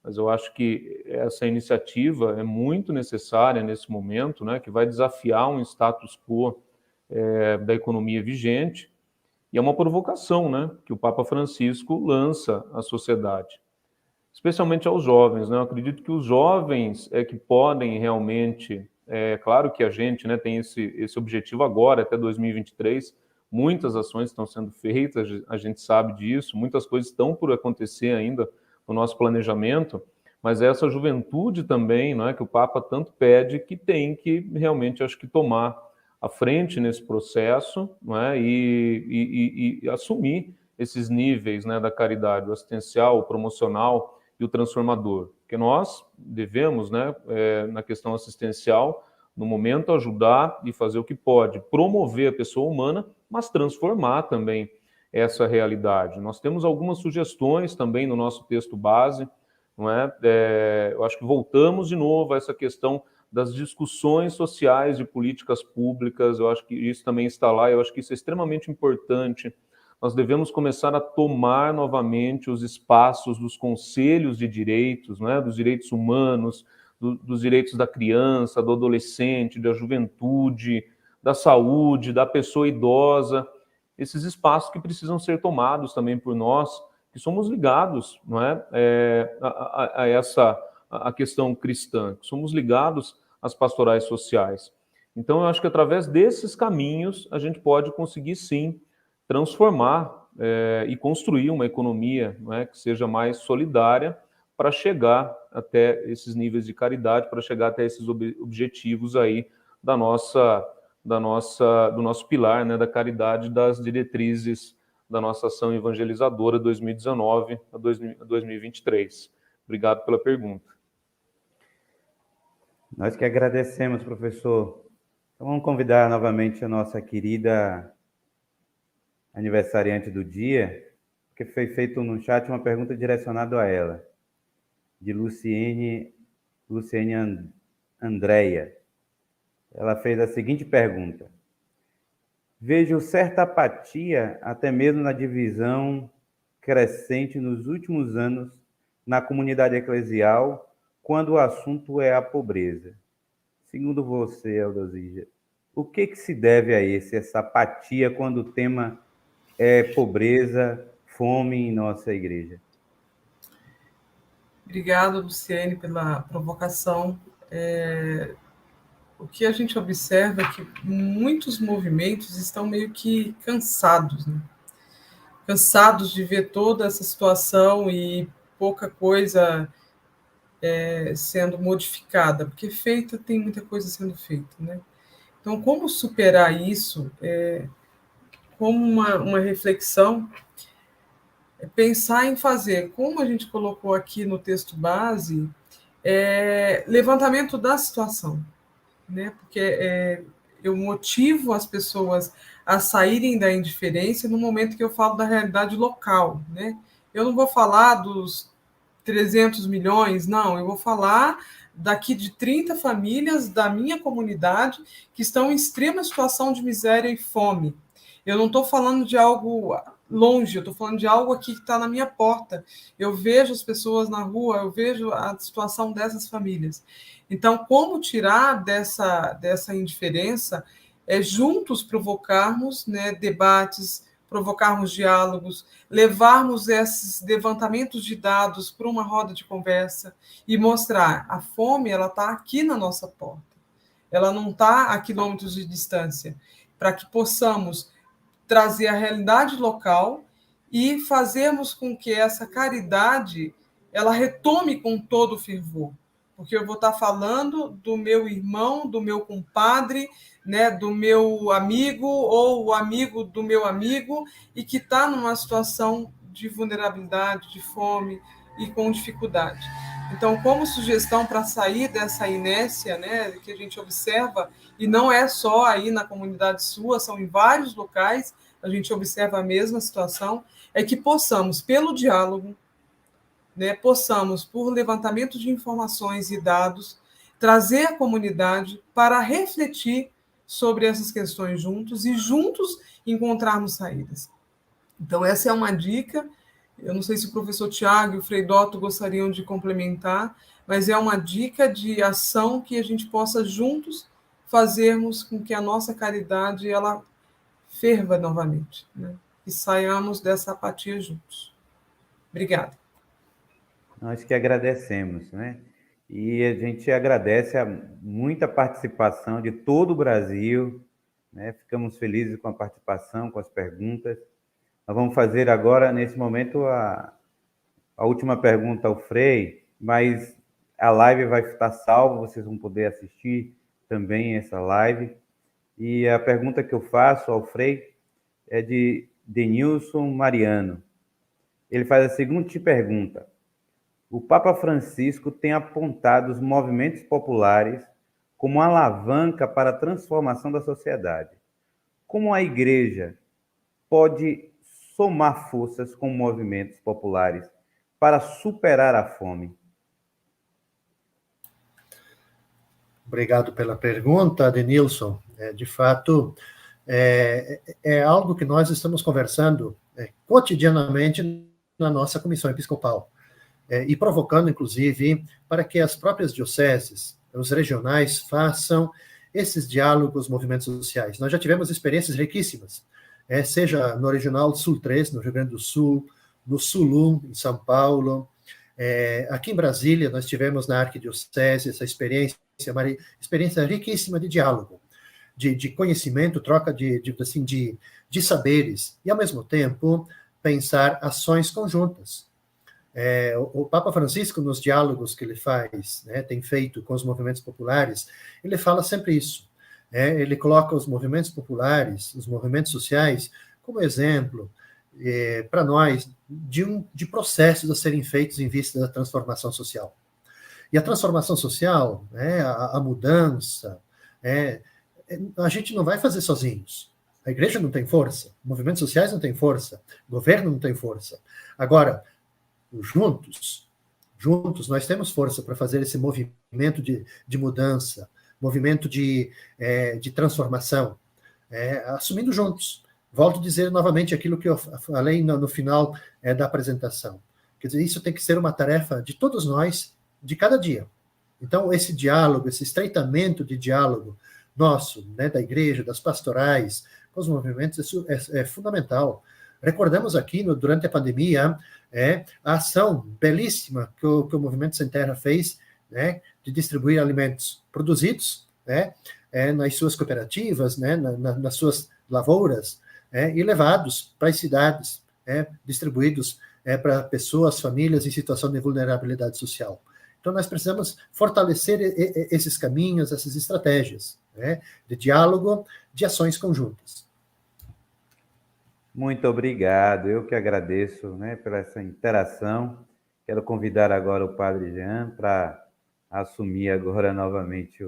mas eu acho que essa iniciativa é muito necessária nesse momento, que vai desafiar um status quo da economia vigente, e é uma provocação que o Papa Francisco lança à sociedade, especialmente aos jovens. Eu acredito que os jovens que podem realmente... claro que a gente tem esse objetivo agora, até 2023, muitas ações estão sendo feitas, a gente sabe disso, muitas coisas estão por acontecer ainda no nosso planejamento, mas essa juventude também, que o Papa tanto pede, que tem que realmente, acho que, tomar a frente nesse processo, e assumir esses níveis da caridade, o assistencial, o promocional e o transformador. Porque nós devemos, na questão assistencial, no momento, ajudar e fazer o que pode, promover a pessoa humana, mas transformar também essa realidade. Nós temos algumas sugestões também no nosso texto base, eu acho que voltamos de novo a essa questão das discussões sociais de políticas públicas, eu acho que isso também está lá, eu acho que isso é extremamente importante. Nós devemos começar a tomar novamente os espaços dos conselhos de direitos, dos direitos humanos, dos direitos da criança, do adolescente, da juventude, da saúde, da pessoa idosa, esses espaços que precisam ser tomados também por nós, que somos ligados a questão cristã, que somos ligados às pastorais sociais. Então, eu acho que através desses caminhos a gente pode conseguir, sim, transformar e construir uma economia, não é, que seja mais solidária para chegar até esses níveis de caridade, para chegar até esses objetivos aí do nosso pilar, né, da caridade, das diretrizes da nossa ação evangelizadora 2019 a 2023. Obrigado pela pergunta. Nós que agradecemos, professor. Então, vamos convidar novamente a nossa querida aniversariante do dia, porque foi feito no chat uma pergunta direcionada a ela, de Luciene Andréia. Ela fez a seguinte pergunta: vejo certa apatia, até mesmo na divisão crescente nos últimos anos na comunidade eclesial, quando o assunto é a pobreza. Segundo você, Eudozígia, o que se deve a essa apatia quando o tema é pobreza, fome em nossa igreja? Obrigada, Luciene, pela provocação. O que a gente observa é que muitos movimentos estão meio que cansados, né? Cansados de ver toda essa situação e pouca coisa sendo modificada, porque feita, tem muita coisa sendo feita, né? Então, como superar isso? Como uma reflexão, pensar em fazer, como a gente colocou aqui no texto base, levantamento da situação, né? Porque eu motivo as pessoas a saírem da indiferença no momento que eu falo da realidade local, né? Eu não vou falar dos 300 milhões, não, eu vou falar daqui de 30 famílias da minha comunidade que estão em extrema situação de miséria e fome. Eu não estou falando de algo longe, eu estou falando de algo aqui que está na minha porta. Eu vejo as pessoas na rua, eu vejo a situação dessas famílias. Então, como tirar dessa indiferença juntos provocarmos, né, debates, provocarmos diálogos, levarmos esses levantamentos de dados para uma roda de conversa e mostrar a fome, ela está aqui na nossa porta. Ela não está a quilômetros de distância, para que possamos trazer a realidade local e fazermos com que essa caridade ela retome com todo o fervor. Porque eu vou estar falando do meu irmão, do meu compadre, né, do meu amigo ou o amigo do meu amigo e que está numa situação de vulnerabilidade, de fome e com dificuldade. Então, como sugestão para sair dessa inércia, né, que a gente observa, e não é só aí na comunidade sua, são em vários locais, a gente observa a mesma situação, é que possamos, pelo diálogo, né, possamos, por levantamento de informações e dados, trazer a comunidade para refletir sobre essas questões juntos e juntos encontrarmos saídas. Então, essa é uma dica. Eu não sei se o professor Tiago e o Frei Dotto gostariam de complementar, mas é uma dica de ação que a gente possa juntos fazermos com que a nossa caridade ela ferva novamente, né? E saiamos dessa apatia juntos. Obrigada. Nós que agradecemos, né? E a gente agradece a muita participação de todo o Brasil, né? Ficamos felizes com a participação, com as perguntas. Nós vamos fazer agora, nesse momento, a última pergunta ao Frei, mas a live vai estar salva, vocês vão poder assistir também essa live. E a pergunta que eu faço ao Frei é de Denilson Mariano. Ele faz a seguinte pergunta: o Papa Francisco tem apontado os movimentos populares como uma alavanca para a transformação da sociedade. Como a Igreja pode somar forças com movimentos populares para superar a fome? Obrigado pela pergunta, Denilson. De fato, é algo que nós estamos conversando cotidianamente na nossa comissão episcopal. E provocando, inclusive, para que as próprias dioceses, os regionais, façam esses diálogos, movimentos sociais. Nós já tivemos experiências riquíssimas, seja no Regional Sul 3, no Rio Grande do Sul, no Sul 1, em São Paulo. Aqui em Brasília, nós tivemos na Arquidiocese essa experiência riquíssima de diálogo. de conhecimento, troca de saberes, e, ao mesmo tempo, pensar ações conjuntas. O Papa Francisco, nos diálogos que ele faz, né, tem feito com os movimentos populares, ele fala sempre isso. Ele coloca os movimentos populares, os movimentos sociais, como exemplo para nós de processos a serem feitos em vista da transformação social. E a transformação social, né, a mudança, a gente não vai fazer sozinhos. A igreja não tem força, movimentos sociais não têm força, governo não tem força. Agora, juntos nós temos força para fazer esse movimento de mudança, movimento de transformação, assumindo juntos. Volto a dizer novamente aquilo que eu falei no final da apresentação. Quer dizer, isso tem que ser uma tarefa de todos nós, de cada dia. Então, esse diálogo, esse estreitamento de diálogo nosso, né, da igreja, das pastorais, com os movimentos, isso é fundamental. Recordamos aqui, durante a pandemia, a ação belíssima que o Movimento Sem Terra fez, né, de distribuir alimentos produzidos, né, nas suas cooperativas, né, nas suas lavouras, e levados para as cidades, distribuídos para pessoas, famílias em situação de vulnerabilidade social. Então, nós precisamos fortalecer esses caminhos, essas estratégias, né, de diálogo, de ações conjuntas. Muito obrigado, eu que agradeço, né, por essa interação. Quero convidar agora o Padre Jean para assumir agora novamente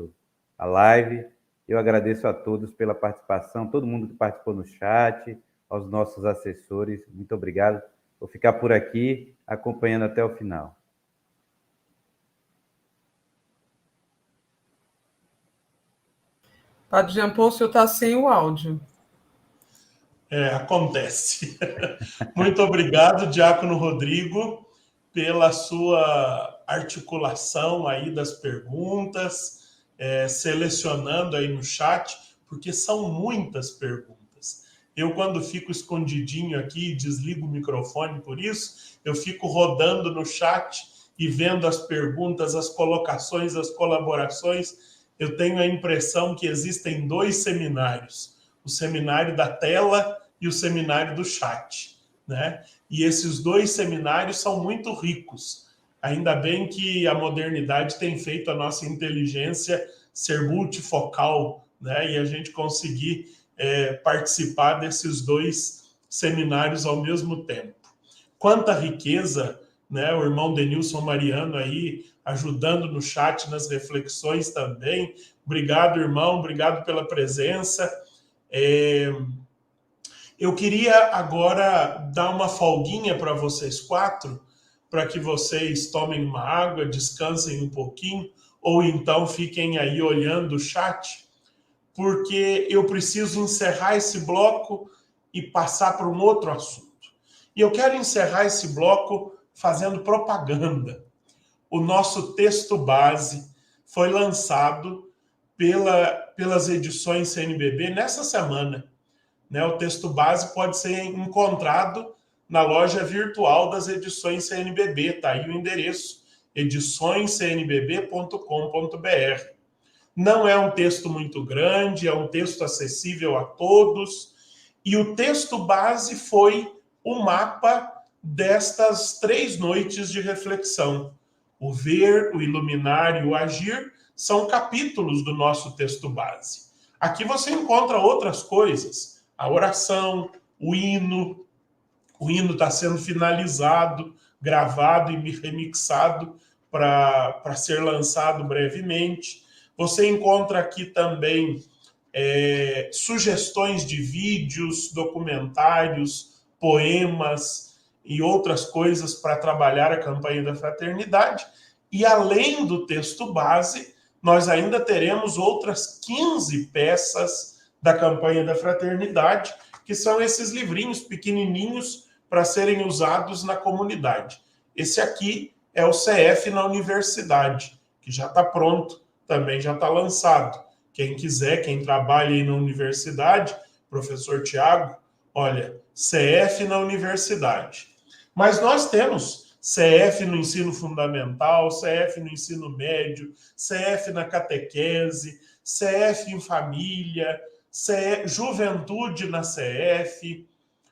a live. Eu agradeço a todos pela participação, todo mundo que participou no chat, aos nossos assessores, muito obrigado. Vou ficar por aqui, acompanhando até o final. Padre Jean Paul, o senhor está sem o áudio. Acontece. Muito obrigado, Diácono Rodrigo, pela sua articulação aí das perguntas, selecionando aí no chat, porque são muitas perguntas. Eu, quando fico escondidinho aqui e desligo o microfone por isso, eu fico rodando no chat e vendo as perguntas, as colocações, as colaborações. Eu tenho a impressão que existem 2 seminários, o seminário da tela e o seminário do chat, né? E esses 2 seminários são muito ricos. Ainda bem que a modernidade tem feito a nossa inteligência ser multifocal, né? E a gente conseguir participar desses 2 seminários ao mesmo tempo. Quanta riqueza, né? O irmão Denilson Mariano aí ajudando no chat, nas reflexões também. Obrigado, irmão, obrigado pela presença. Eu queria agora dar uma folguinha para vocês 4, para que vocês tomem uma água, descansem um pouquinho, ou então fiquem aí olhando o chat, porque eu preciso encerrar esse bloco e passar para um outro assunto. E eu quero encerrar esse bloco fazendo propaganda. O nosso texto base foi lançado pelas edições CNBB nessa semana. Né? O texto base pode ser encontrado na loja virtual das edições CNBB. Está aí o endereço, ediçõescnbb.com.br. Não é um texto muito grande, é um texto acessível a todos. E o texto base foi o mapa destas 3 noites de reflexão. O ver, o iluminar e o agir são capítulos do nosso texto base. Aqui você encontra outras coisas. A oração, o hino está sendo finalizado, gravado e remixado para ser lançado brevemente. Você encontra aqui também sugestões de vídeos, documentários, poemas e outras coisas para trabalhar a campanha da fraternidade. E além do texto base, nós ainda teremos outras 15 peças da campanha da fraternidade, que são esses livrinhos pequenininhos para serem usados na comunidade. Esse aqui é o CF na Universidade, que já está pronto, também já está lançado. Quem quiser, quem trabalha aí na universidade, professor Tiago, olha, CF na Universidade. Mas nós temos CF no ensino fundamental, CF no ensino médio, CF na catequese, CF em família, juventude na CF,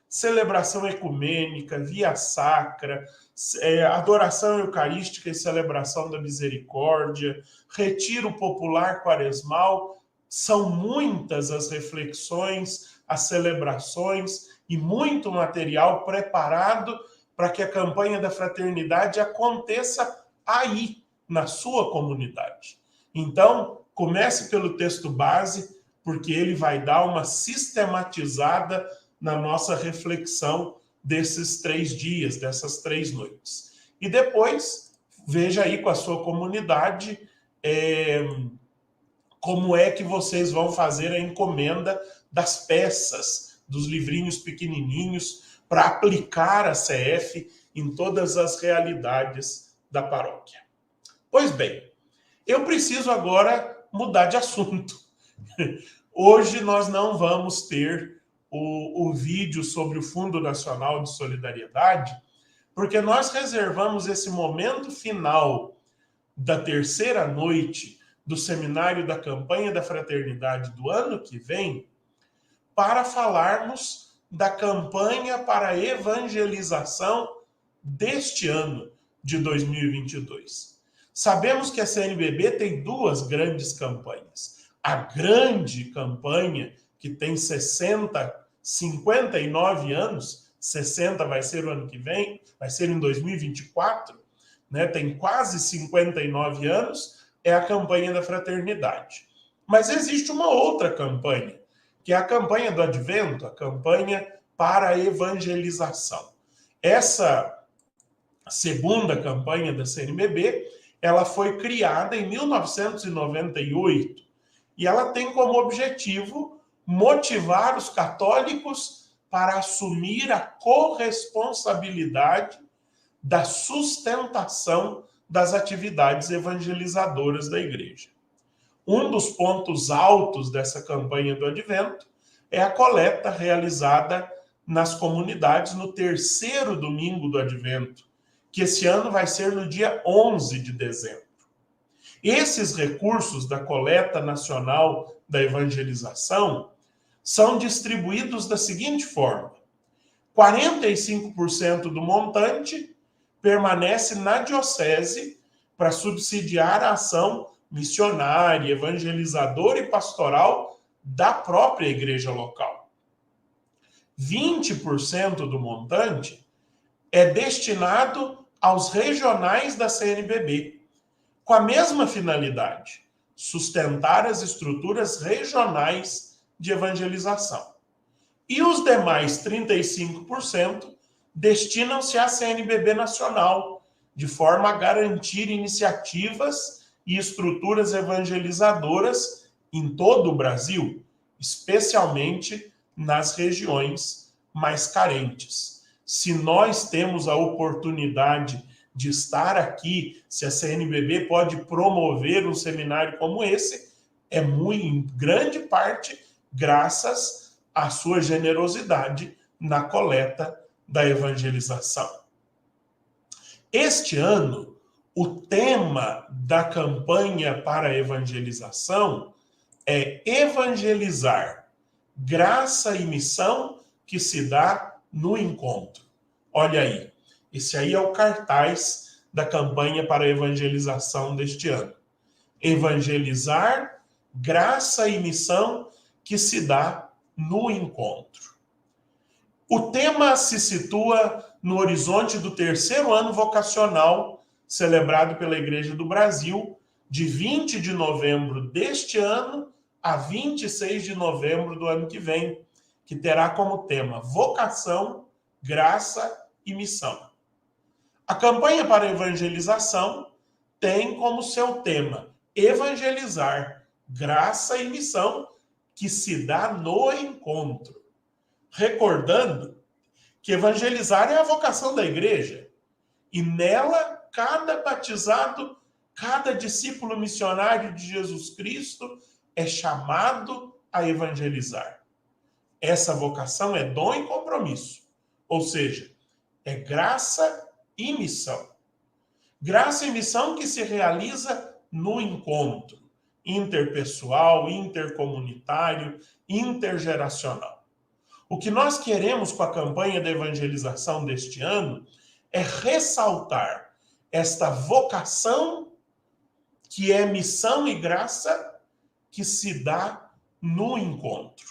celebração ecumênica, via sacra, adoração eucarística e celebração da misericórdia, retiro popular quaresmal. São muitas as reflexões, as celebrações e muito material preparado para que a campanha da fraternidade aconteça aí, na sua comunidade. Então, comece pelo texto base, porque ele vai dar uma sistematizada na nossa reflexão desses 3 dias, dessas 3 noites. E depois, veja aí com a sua comunidade como é que vocês vão fazer a encomenda das peças, dos livrinhos pequenininhos, para aplicar a CF em todas as realidades da paróquia. Pois bem, eu preciso agora mudar de assunto. Hoje nós não vamos ter o vídeo sobre o Fundo Nacional de Solidariedade, porque nós reservamos esse momento final da 3ª noite do seminário da campanha da fraternidade do ano que vem para falarmos da campanha para a evangelização deste ano de 2022. Sabemos que a CNBB tem 2 grandes campanhas. A grande campanha, que tem 59 anos, 60 vai ser o ano que vem, vai ser em 2024, né? Tem quase 59 anos, é a campanha da fraternidade. Mas existe uma outra campanha, que é a campanha do Advento, a campanha para a evangelização. Essa segunda campanha da CNBB, ela foi criada em 1998 e ela tem como objetivo motivar os católicos para assumir a corresponsabilidade da sustentação das atividades evangelizadoras da Igreja. Um dos pontos altos dessa campanha do Advento é a coleta realizada nas comunidades no 3º domingo do Advento, que esse ano vai ser no dia 11 de dezembro. Esses recursos da coleta nacional da evangelização são distribuídos da seguinte forma: 45% do montante permanece na diocese para subsidiar a ação missionária, evangelizadora e pastoral da própria igreja local. 20% do montante é destinado aos regionais da CNBB, com a mesma finalidade, sustentar as estruturas regionais de evangelização. E os demais 35% destinam-se à CNBB nacional, de forma a garantir iniciativas e estruturas evangelizadoras em todo o Brasil, especialmente nas regiões mais carentes. Se nós temos a oportunidade de estar aqui, se a CNBB pode promover um seminário como esse, é muito, em grande parte, graças à sua generosidade na coleta da evangelização. Este ano, o tema da campanha para a evangelização é evangelizar, graça e missão que se dá no encontro. Olha aí, esse aí é o cartaz da campanha para a evangelização deste ano. Evangelizar, graça e missão que se dá no encontro. O tema se situa no horizonte do 3º ano vocacional, celebrado pela Igreja do Brasil, de 20 de novembro deste ano a 26 de novembro do ano que vem, que terá como tema vocação, graça e missão. A campanha para a evangelização tem como seu tema evangelizar, graça e missão que se dá no encontro. Recordando que evangelizar é a vocação da igreja e nela cada batizado, cada discípulo missionário de Jesus Cristo é chamado a evangelizar. Essa vocação é dom e compromisso, ou seja, é graça e missão. Graça e missão que se realiza no encontro. interpessoal, intercomunitário, intergeracional. O que nós queremos com a campanha de evangelização deste ano é ressaltar esta vocação que é missão e graça que se dá no encontro.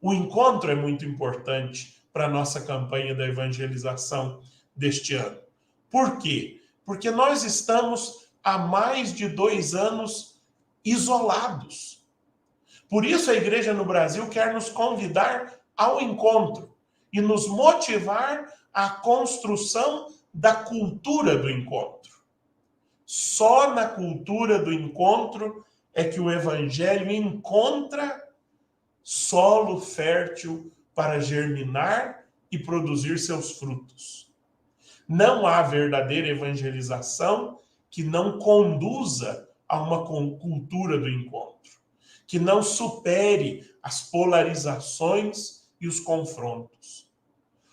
O encontro é muito importante para a nossa campanha da evangelização deste ano. Por quê? Porque nós estamos há mais de 2 anos isolados. Por isso a igreja no Brasil quer nos convidar ao encontro e nos motivar à construção da cultura do encontro. Só na cultura do encontro é que o evangelho encontra solo fértil para germinar e produzir seus frutos. Não há verdadeira evangelização que não conduza a uma cultura do encontro, que não supere as polarizações e os confrontos.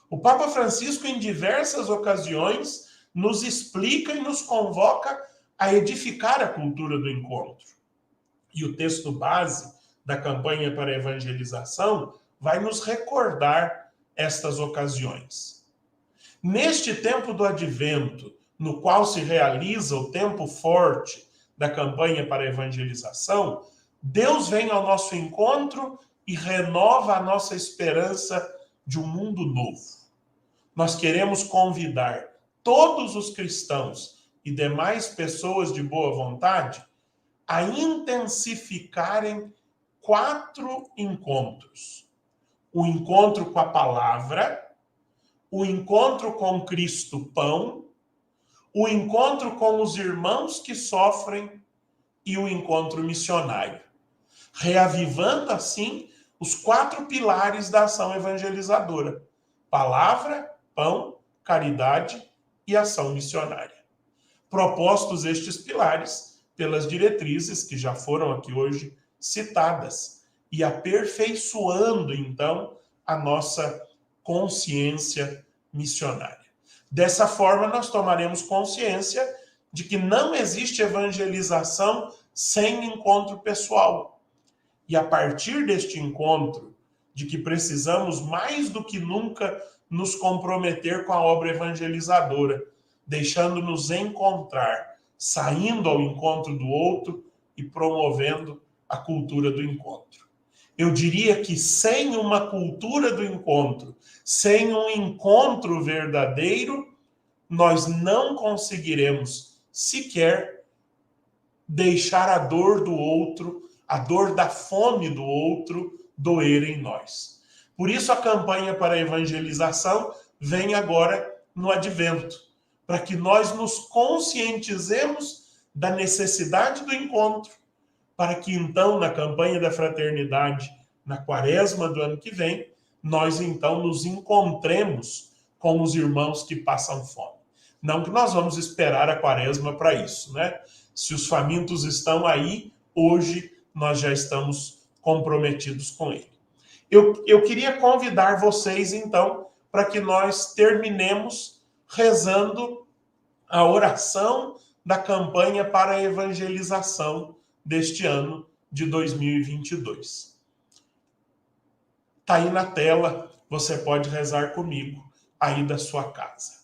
O Papa Francisco, em diversas ocasiões, nos explica e nos convoca a edificar a cultura do encontro. E o texto base da campanha para a evangelização vai nos recordar estas ocasiões. Neste tempo do advento, no qual se realiza o tempo forte da campanha para a evangelização, Deus vem ao nosso encontro e renova a nossa esperança de um mundo novo. Nós queremos convidar todos os cristãos e demais pessoas de boa vontade a intensificarem 4 encontros. O encontro com a palavra, o encontro com Cristo Pão, o encontro com os irmãos que sofrem e o encontro missionário, reavivando assim os 4 pilares da ação evangelizadora: palavra, pão, caridade e ação missionária. Propostos estes pilares pelas diretrizes que já foram aqui hoje citadas e aperfeiçoando então a nossa consciência missionária. Dessa forma, nós tomaremos consciência de que não existe evangelização sem encontro pessoal. E a partir deste encontro, de que precisamos mais do que nunca nos comprometer com a obra evangelizadora, deixando-nos encontrar, saindo ao encontro do outro e promovendo a cultura do encontro. Eu diria que sem uma cultura do encontro, sem um encontro verdadeiro, nós não conseguiremos sequer deixar a dor do outro, a dor da fome do outro, doer em nós. Por isso a campanha para a evangelização vem agora no advento, para que nós nos conscientizemos da necessidade do encontro, para que então na campanha da fraternidade, na quaresma do ano que vem, nós então nos encontremos com os irmãos que passam fome. Não que nós vamos esperar a quaresma para isso, né? Se os famintos estão aí, hoje nós já estamos comprometidos com ele. Eu queria convidar vocês, então, para que nós terminemos rezando a oração da campanha para a evangelização deste ano de 2022. Está aí na tela, você pode rezar comigo aí da sua casa.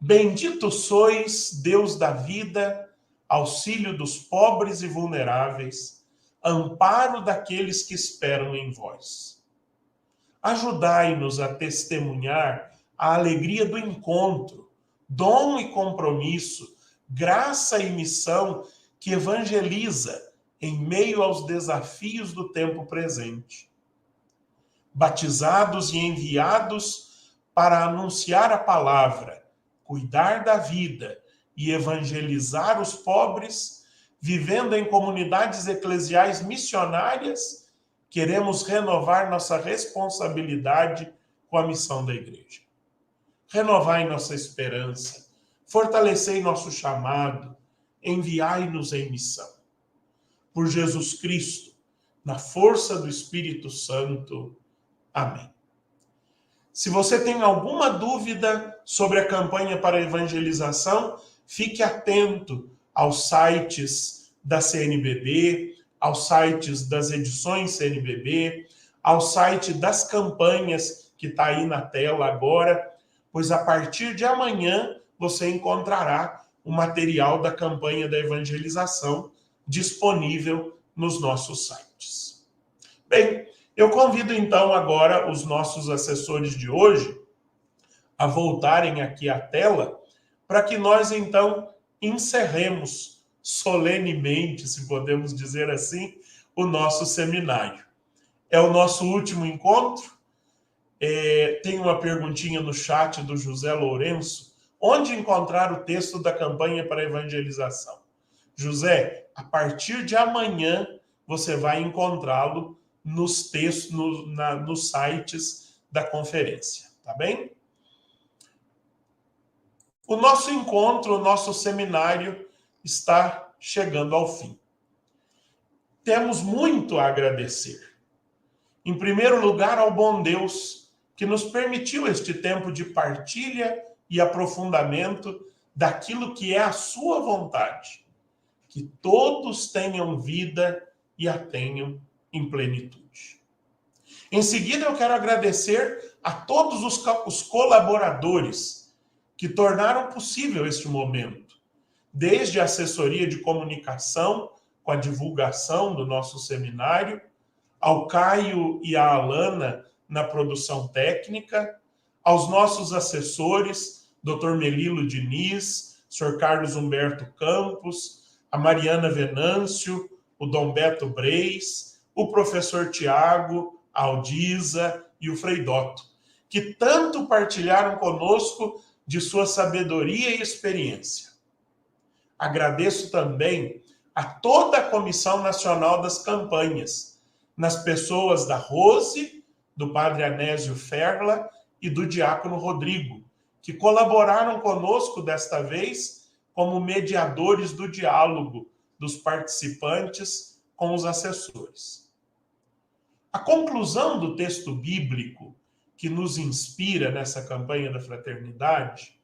Bendito sois, Deus da vida, auxílio dos pobres e vulneráveis, amparo daqueles que esperam em vós. Ajudai-nos a testemunhar a alegria do encontro, dom e compromisso, graça e missão que evangeliza em meio aos desafios do tempo presente. Batizados e enviados para anunciar a palavra, cuidar da vida e evangelizar os pobres, vivendo em comunidades eclesiais missionárias, queremos renovar nossa responsabilidade com a missão da igreja. Renovai nossa esperança, fortalecei nosso chamado, enviai-nos em missão. Por Jesus Cristo, na força do Espírito Santo. Amém. Se você tem alguma dúvida sobre a campanha para a evangelização, fique atento aos sites da CNBB, aos sites das edições CNBB, ao site das campanhas, que está aí na tela agora, pois a partir de amanhã você encontrará o material da campanha da evangelização disponível nos nossos sites. Bem, eu convido então agora os nossos assessores de hoje a voltarem aqui à tela para que nós então encerremos solenemente, se podemos dizer assim, o nosso seminário. É o nosso último encontro. Tem uma perguntinha no chat do José Lourenço. Onde encontrar o texto da campanha para evangelização? José, a partir de amanhã você vai encontrá-lo nos textos, nos sites da conferência, tá bem? O nosso encontro, o nosso seminário está chegando ao fim. Temos muito a agradecer. Em primeiro lugar, ao bom Deus, que nos permitiu este tempo de partilha e aprofundamento daquilo que é a sua vontade. Que todos tenham vida e a tenham em plenitude. Em seguida, eu quero agradecer a todos os colaboradores que tornaram possível este momento, desde a assessoria de comunicação, com a divulgação do nosso seminário, ao Caio e à Alana na produção técnica, aos nossos assessores, Dr. Melilo Diniz, Sr. Carlos Humberto Campos, a Mariana Venâncio, o Dom Beto Breis, o professor Tiago, a Aldisa e o Frei Dotto, que tanto partilharam conosco de sua sabedoria e experiência. Agradeço também a toda a Comissão Nacional das Campanhas, nas pessoas da Rose, do Padre Anésio Ferla e do Diácono Rodrigo, que colaboraram conosco desta vez como mediadores do diálogo dos participantes com os assessores. A conclusão do texto bíblico que nos inspira nessa campanha da fraternidade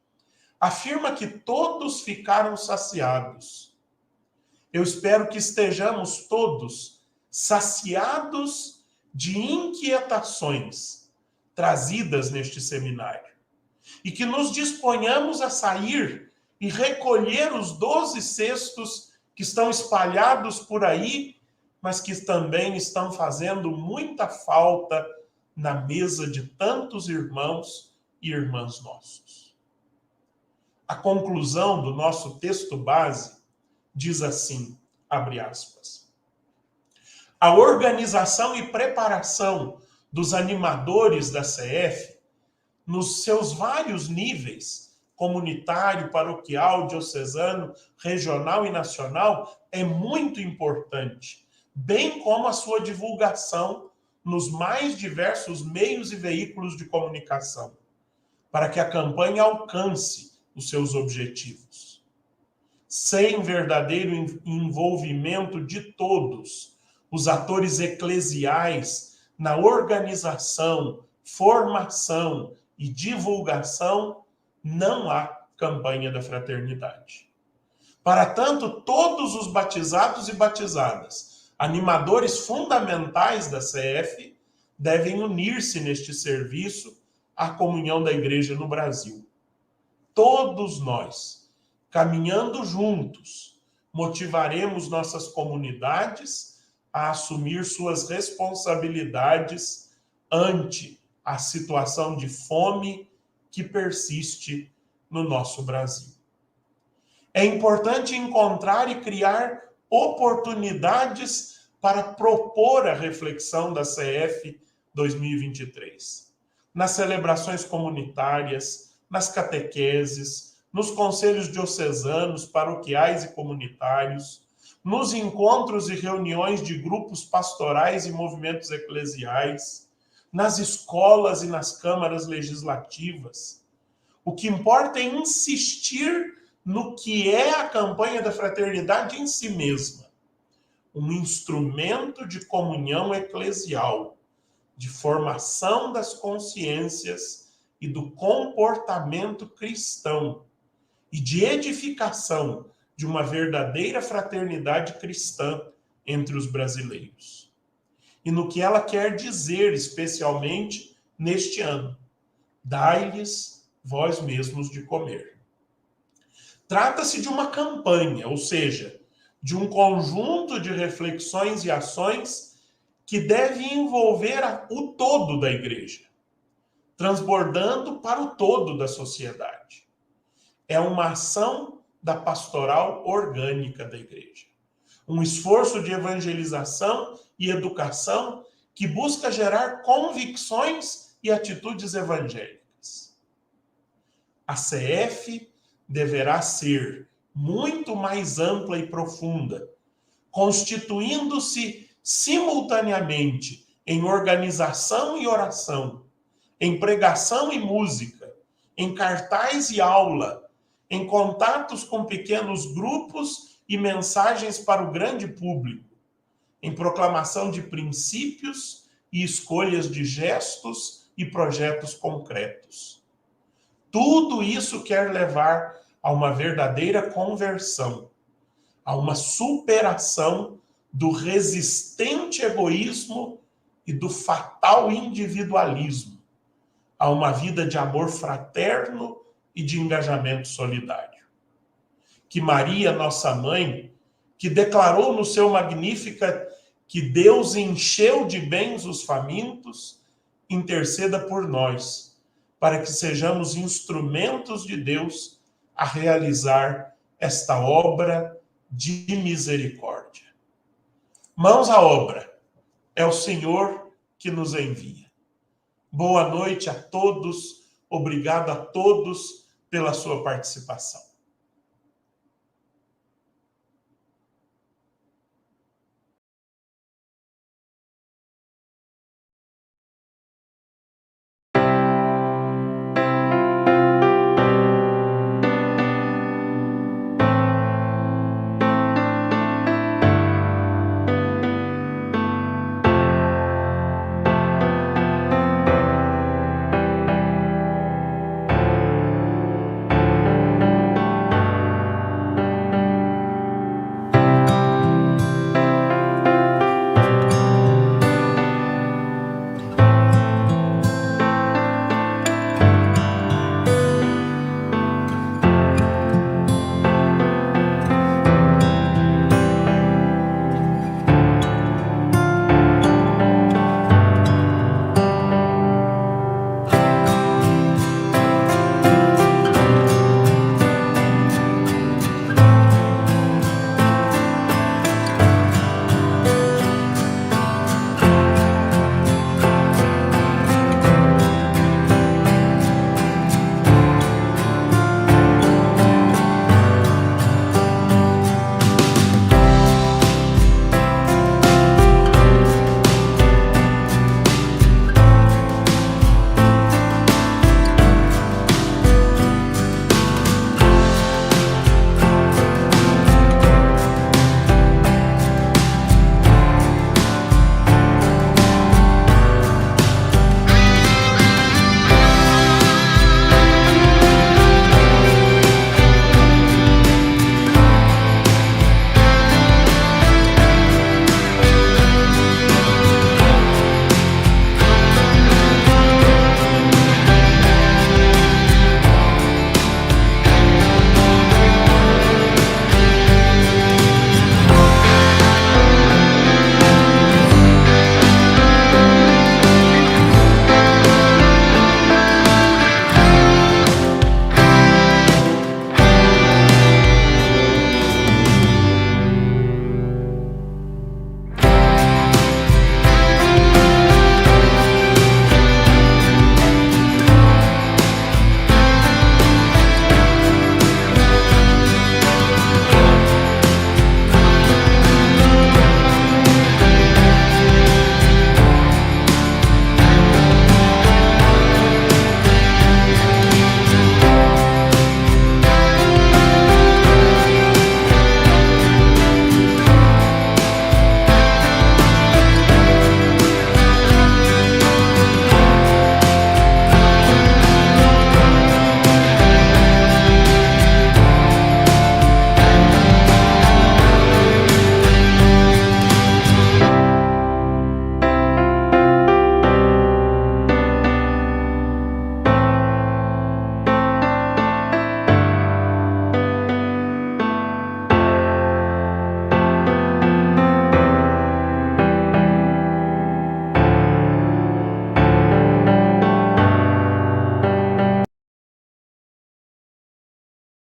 afirma que todos ficaram saciados. Eu espero que estejamos todos saciados de inquietações trazidas neste seminário e que nos disponhamos a sair e recolher os 12 cestos que estão espalhados por aí, mas que também estão fazendo muita falta na mesa de tantos irmãos e irmãs nossos. A conclusão do nosso texto base diz assim, abre aspas, a organização e preparação dos animadores da CF, nos seus vários níveis, comunitário, paroquial, diocesano, regional e nacional, é muito importante, bem como a sua divulgação nos mais diversos meios e veículos de comunicação, para que a campanha alcance os seus objetivos. Sem verdadeiro envolvimento de todos os atores eclesiais na organização, formação e divulgação, não há campanha da fraternidade. Para tanto, todos os batizados e batizadas, animadores fundamentais da CF, devem unir-se neste serviço à comunhão da Igreja no Brasil. Todos nós, caminhando juntos, motivaremos nossas comunidades a assumir suas responsabilidades ante a situação de fome que persiste no nosso Brasil. É importante encontrar e criar oportunidades para propor a reflexão da CF 2023. Nas celebrações comunitárias, nas catequeses, nos conselhos diocesanos, paroquiais e comunitários, nos encontros e reuniões de grupos pastorais e movimentos eclesiais, nas escolas e nas câmaras legislativas. O que importa é insistir no que é a campanha da fraternidade em si mesma. Um instrumento de comunhão eclesial, de formação das consciências e do comportamento cristão, e de edificação de uma verdadeira fraternidade cristã entre os brasileiros. E no que ela quer dizer, especialmente neste ano: dai-lhes vós mesmos de comer. Trata-se de uma campanha, ou seja, de um conjunto de reflexões e ações que deve envolver o todo da igreja, transbordando para o todo da sociedade. É uma ação da pastoral orgânica da igreja. Um esforço de evangelização e educação que busca gerar convicções e atitudes evangélicas. A CF deverá ser muito mais ampla e profunda, constituindo-se simultaneamente em organização e oração, em pregação e música, em cartaz e aula, em contatos com pequenos grupos e mensagens para o grande público, em proclamação de princípios e escolhas de gestos e projetos concretos. Tudo isso quer levar a uma verdadeira conversão, a uma superação do resistente egoísmo e do fatal individualismo, a uma vida de amor fraterno e de engajamento solidário. Que Maria, nossa mãe, que declarou no seu Magníficat que Deus encheu de bens os famintos, interceda por nós, para que sejamos instrumentos de Deus a realizar esta obra de misericórdia. Mãos à obra, é o Senhor que nos envia. Boa noite a todos, obrigado a todos pela sua participação.